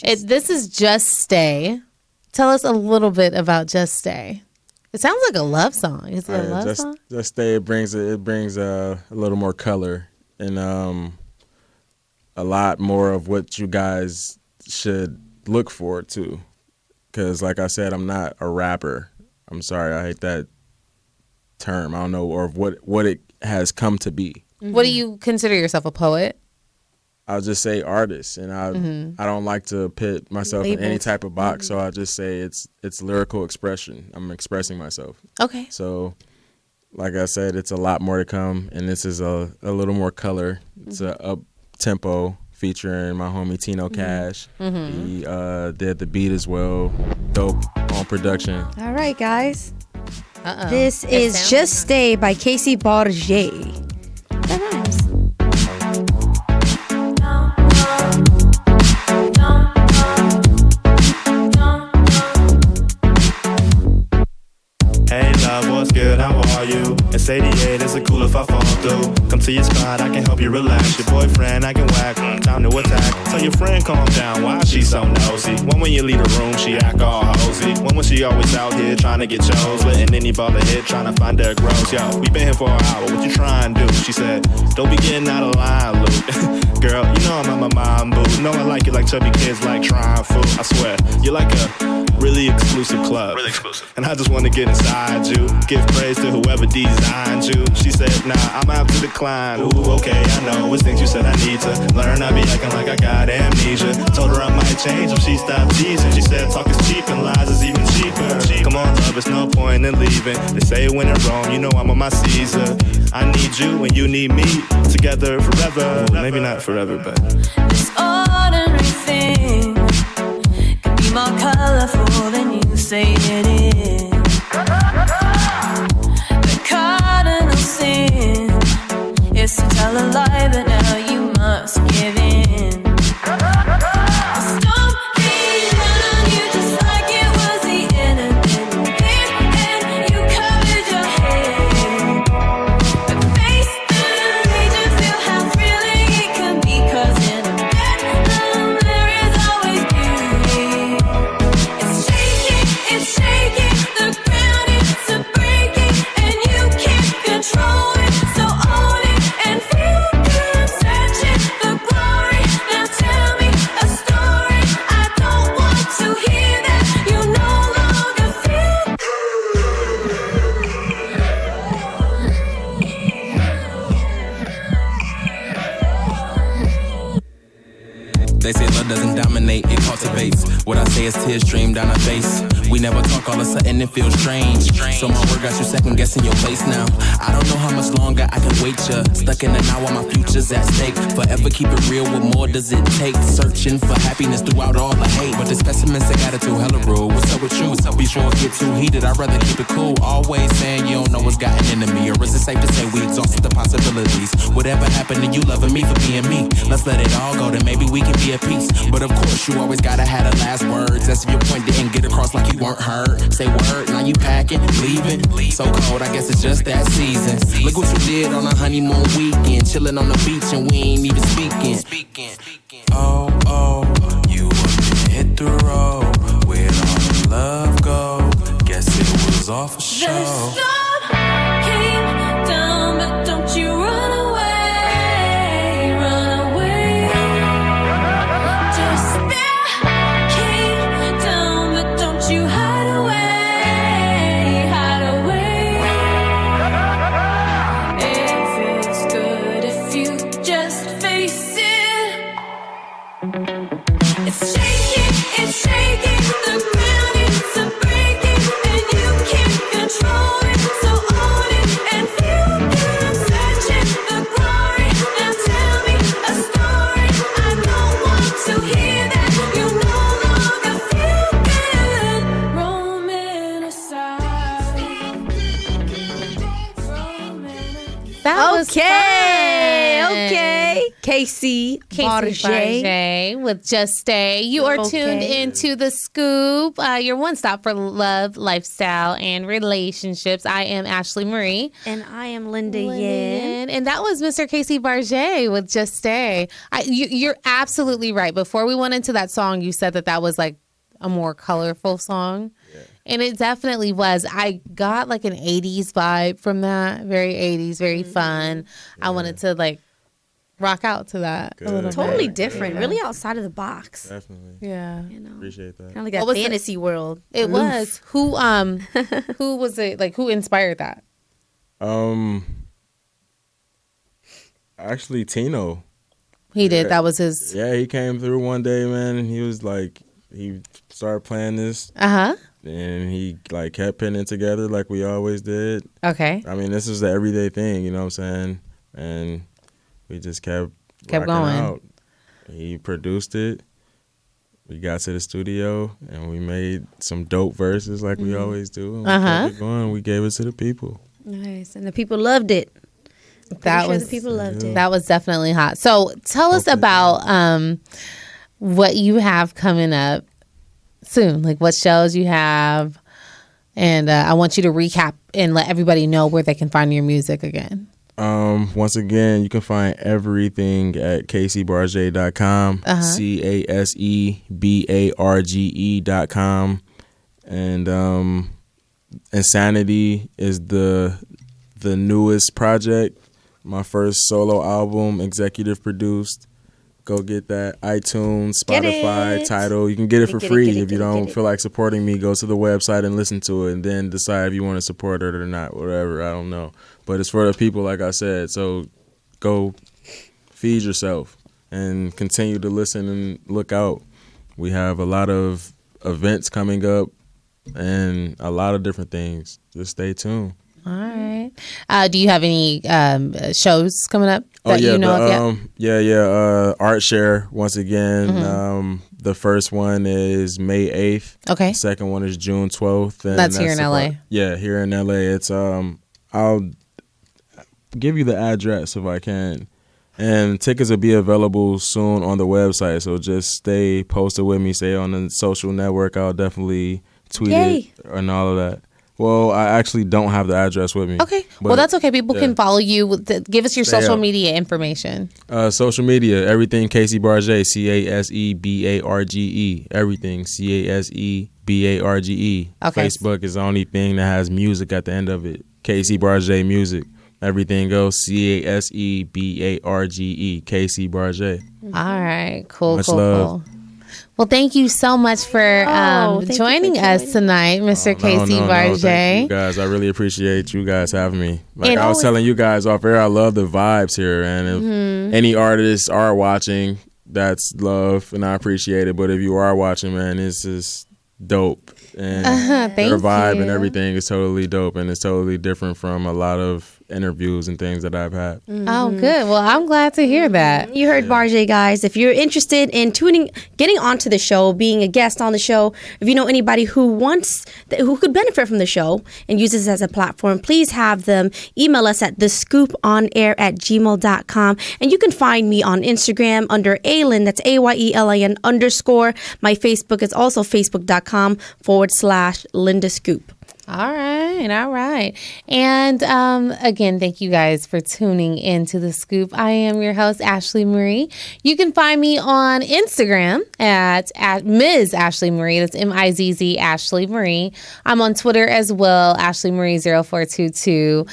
This is Just Stay. Tell us a little bit about Just Stay. It sounds like a love song. Is it a love song? Just Stay. It brings a little more color and a lot more of what you guys should look for too. Because like I said, I'm not a rapper. I'm sorry. I hate that term. I don't know, or what it has come to be. What do you consider yourself, a poet? I'll just say artist, and I don't like to pit myself in any type of box, so I just say it's lyrical expression. I'm expressing myself. Okay. So, like I said, it's a lot more to come, and this is a little more color. It's a up tempo featuring my homie Tino Cash. He did the beat as well. Dope on production. All right, guys. This is Just Stay by Casey Barge. That rhymes. Hey love, what's good? How are you? It's 88, is it cool if I fall through? Come to your spot, I can help you relax. Your boyfriend, I can whack, time to attack. Tell your friend calm down, why she so nosy? When you leave the room, she act all hosey. When she always out here trying to get chose, letting any ball to hit, trying to find her gross. Yo, we been here for an hour, what you trying to do? She said, don't be getting out of line, Luke. Girl, you know I'm at my mind, boo. Know I like you like chubby kids like trying food. I swear, you're like a really exclusive club. Really exclusive. And I just want to get inside you, give praise to whoever designed you. She said, nah, I'm out to decline. Ooh, okay, I know it's things you said I need to learn. I be acting like I got amnesia. Told her I might change if she stopped teasing. She said talk is cheap and lies is even cheaper. Come on, love, it's no point in leaving. They say when in Rome, you know I'm on my Caesar. I need you and you need me together forever. Well, maybe not forever, but this ordinary thing could be more colorful than you say it is. The cardinal sin is to tell a lie, but now you must give in. The storm came down on you just like it was the end of it. And you covered your head, but face down made you feel how thrilling it can be. 'Cause in a bedroom there is always beauty. It's shaking, the ground is a breaking, and you can't control it. So own it and feel good, searching for glory. Now tell me a story. I don't want to hear that you no longer feel. They say love doesn't dominate, it cultivates. What I say is tears stream down her face. We never talk, all of a sudden it feels strange. So my word got you second guessing your place now. I don't know how much longer I can wait ya. Stuck in the now while my future's at stake. Forever keep it real, what more does it take? Searching for happiness throughout all the hate. But this pessimistic attitude hella rude. What's up with you? Before it get too heated, I'd rather keep it cool. Always saying you don't know what's gotten into me. Or is it safe to say we exhausted the possibilities? Whatever happened to you loving me for being me? Let's let it all go, then maybe we can be at peace. But of course you always gotta have the last words. As if your point didn't get across like you weren't heard. Say word, now you packing, leaving. So cold, I guess it's just that season. Look what you did on a honeymoon weekend. Chilling on the beach and we ain't even speaking. Oh, you hit the road. Where'd all the love go? Guess it was all for show. The storm came down, but don't you run away, run away. Despair came down, but don't you hide away, hide away. If it's good, if you just face it. It's shaking, the ground is a breaking, and you can't control it. So own it and feel good, searching for glory. Now tell me a story. I don't want to hear that you no longer feel good. Romanticized. That was Okay. Casey Barge. with Just Stay. You are Okay. tuned into The Scoop, your one stop for love, lifestyle, and relationships. I am Ashley Marie. And I am Linda Yin. And that was Mr. Casey Barge with Just Stay. You're absolutely right. Before we went into that song, you said that was like a more colorful song. Yeah. And it definitely was. I got like an 80s vibe from that. Very 80s, very fun. Yeah. I wanted to like rock out to that a little Totally bit. different. Yeah. Really outside of the box. Definitely. Yeah. You know, appreciate that. Kind of like that fantasy world. It was. Who was it? Like, who inspired that? Actually, Tino. He did. That was his. Yeah, he came through one day, man, and he was like, he started playing this. Uh-huh. And he like kept putting it together like we always did. Okay. I mean, this is the everyday thing, you know what I'm saying? And we just kept going out. He produced it. We got to the studio and we made some dope verses like we always do. And we kept it going. We gave it to the people. Nice. And the people loved it. That was the people loved it. That was definitely hot. So tell us about what you have coming up soon, like what shows you have, and I want you to recap and let everybody know where they can find your music again. Once again, you can find everything at CaseyBarge.com, CaseBarge.com, and Insanity is the newest project, my first solo album, executive produced. Go get that. iTunes, Get Spotify, it. Tidal. You can get it for Get it, free. get it, If you get it, don't get it. feel like supporting me, go to the website and listen to it, and then decide if you want to support it or not. Whatever, I don't know. But it's for the people, like I said. So go feed yourself and continue to listen and look out. We have a lot of events coming up and a lot of different things. Just stay tuned. All right. Do you have any shows coming up that you know of yet? Art Share once again. The first one is May 8th. Okay. The second one is June 12th. And That's here in LA. Yeah, here in LA. It's I'll give you the address if I can. And tickets will be available soon on the website. So just stay posted with me. Stay on the social network. I'll definitely tweet it and all of that. Well, I actually don't have the address with me. Okay. Well, that's okay. People can follow you. Give us your Stay social up. media information. Social media, everything Casey Barge, CaseBarge. Everything CaseBarge. Okay. Facebook is the only thing that has music at the end of it. Casey Barge Music. Everything goes CaseBarge. Casey Barge. All right. Cool. Much cool. love. Cool. Well, thank you so much for thank you for joining us tonight, Mr. Casey Barge. Thank you guys. I really appreciate you guys having me. Like And I was always- telling you guys off air, I love the vibes here. And if any artists are watching, that's love, and I appreciate it. But if you are watching, man, it's just dope. And their vibe you. and everything is totally dope, and it's totally different from a lot of interviews and things that I've had. Oh, good. Well, I'm glad to hear that. You heard Barge, guys. If you're interested in getting onto the show, being a guest on the show, if you know anybody who could benefit from the show and use this as a platform, please have them email us at thescooponair@gmail.com. And you can find me on Instagram under Aylin, that's AYELIN _. My Facebook is also facebook.com/Linda Scoop. All right. And again, thank you guys for tuning in to The Scoop. I am your host, Ashley Marie. You can find me on Instagram at Ms. Ashley Marie. That's MIZZ Ashley Marie. I'm on Twitter as well, Ashley Marie 0422.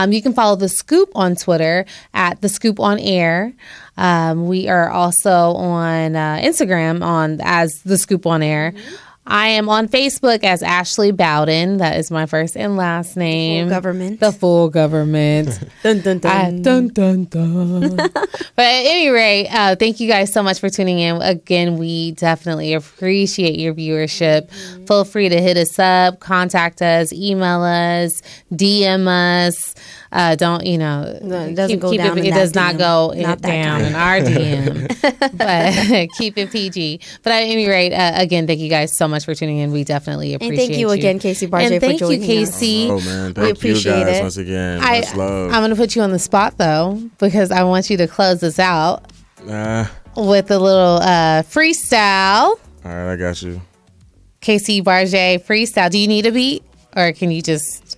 You can follow The Scoop on Twitter at The Scoop on Air. We are also on Instagram as The Scoop on Air. I am on Facebook as Ashley Bowden. That is my first and last name. The full government. Dun, dun, dun. Dun, dun, dun. But at any rate, thank you guys so much for tuning in. Again, we definitely appreciate your viewership. Feel free to hit us up, contact us, email us, DM us. It doesn't go down. It does not go down in our DM. But keep it PG. But at any rate, again, thank you guys so much for tuning in. We definitely appreciate And thank you again, Casey Barge, and for thank joining you, Casey. Oh, man. We Thank appreciate you guys it. once again. Much love. I'm going to put you on the spot, though, because I want you to close us out with a little freestyle. All right, I got you. Casey Barge freestyle. Do you need a beat, or can you just...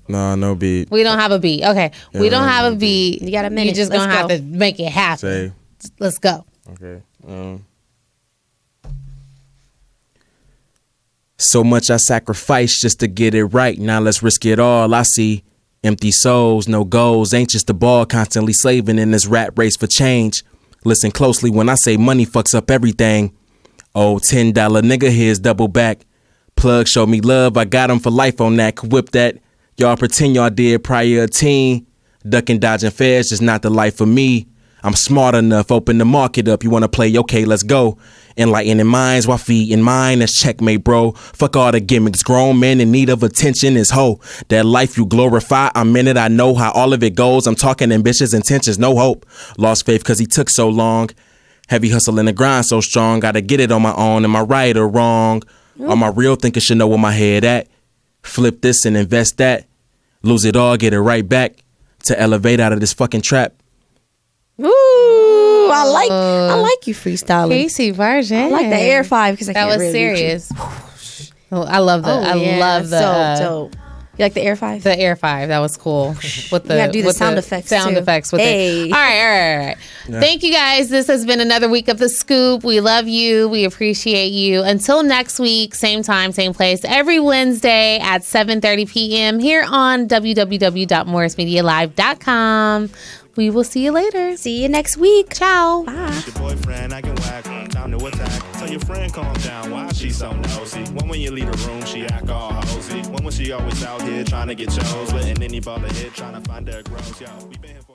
No beat. We don't have a beat. Okay. Yeah, we don't have a beat. You got a minute. You're just going to have to make it happen. Say. Let's go. Okay. So much I sacrificed just to get it right. Now let's risk it all. I see empty souls, no goals, anxious to ball, constantly slaving in this rat race for change. Listen closely when I say money fucks up everything. Oh, $10 nigga, here's double back. Plug show me love, I got him for life on that. Could whip that. Y'all pretend y'all did prior a teen. Ducking, dodging fares, just not the life for me. I'm smart enough, open the market up. You wanna play? Okay, let's go. Enlightening minds while feeding mine. That's checkmate, bro. Fuck all the gimmicks. Grown men in need of attention is hoe. That life you glorify, I'm in it. I know how all of it goes. I'm talking ambitious intentions, no hope. Lost faith cause he took so long. Heavy hustle in the grind so strong. Gotta get it on my own. Am I right or wrong? All my real thinkers should know where my head at. Flip this and invest that. Lose it all, get it right back. To elevate out of this fucking trap. Ooh, I like you freestyling. Casey Barge. I like the Air 5 because I that can't was really serious. Oh, I love the. I love the. So dope. You like the Air 5? The Air 5. That was cool. With the, You gotta do the with sound effects, Sound too. effects with Hey. it. All right. Yeah. Thank you guys. This has been another week of The Scoop. We love you. We appreciate you. Until next week, same time, same place, every Wednesday at 7:30 p.m. here on www.morrismedialive.com. We will see you later. See you next week. Ciao. Bye. Your boyfriend, I can whack, time to attack. Tell your friend, calm down, why she so nosy? When you leave the room, she act all hosey. When was she always out here trying to get chose? Letting any baller hit, trying to find her grows. Yo, we been here for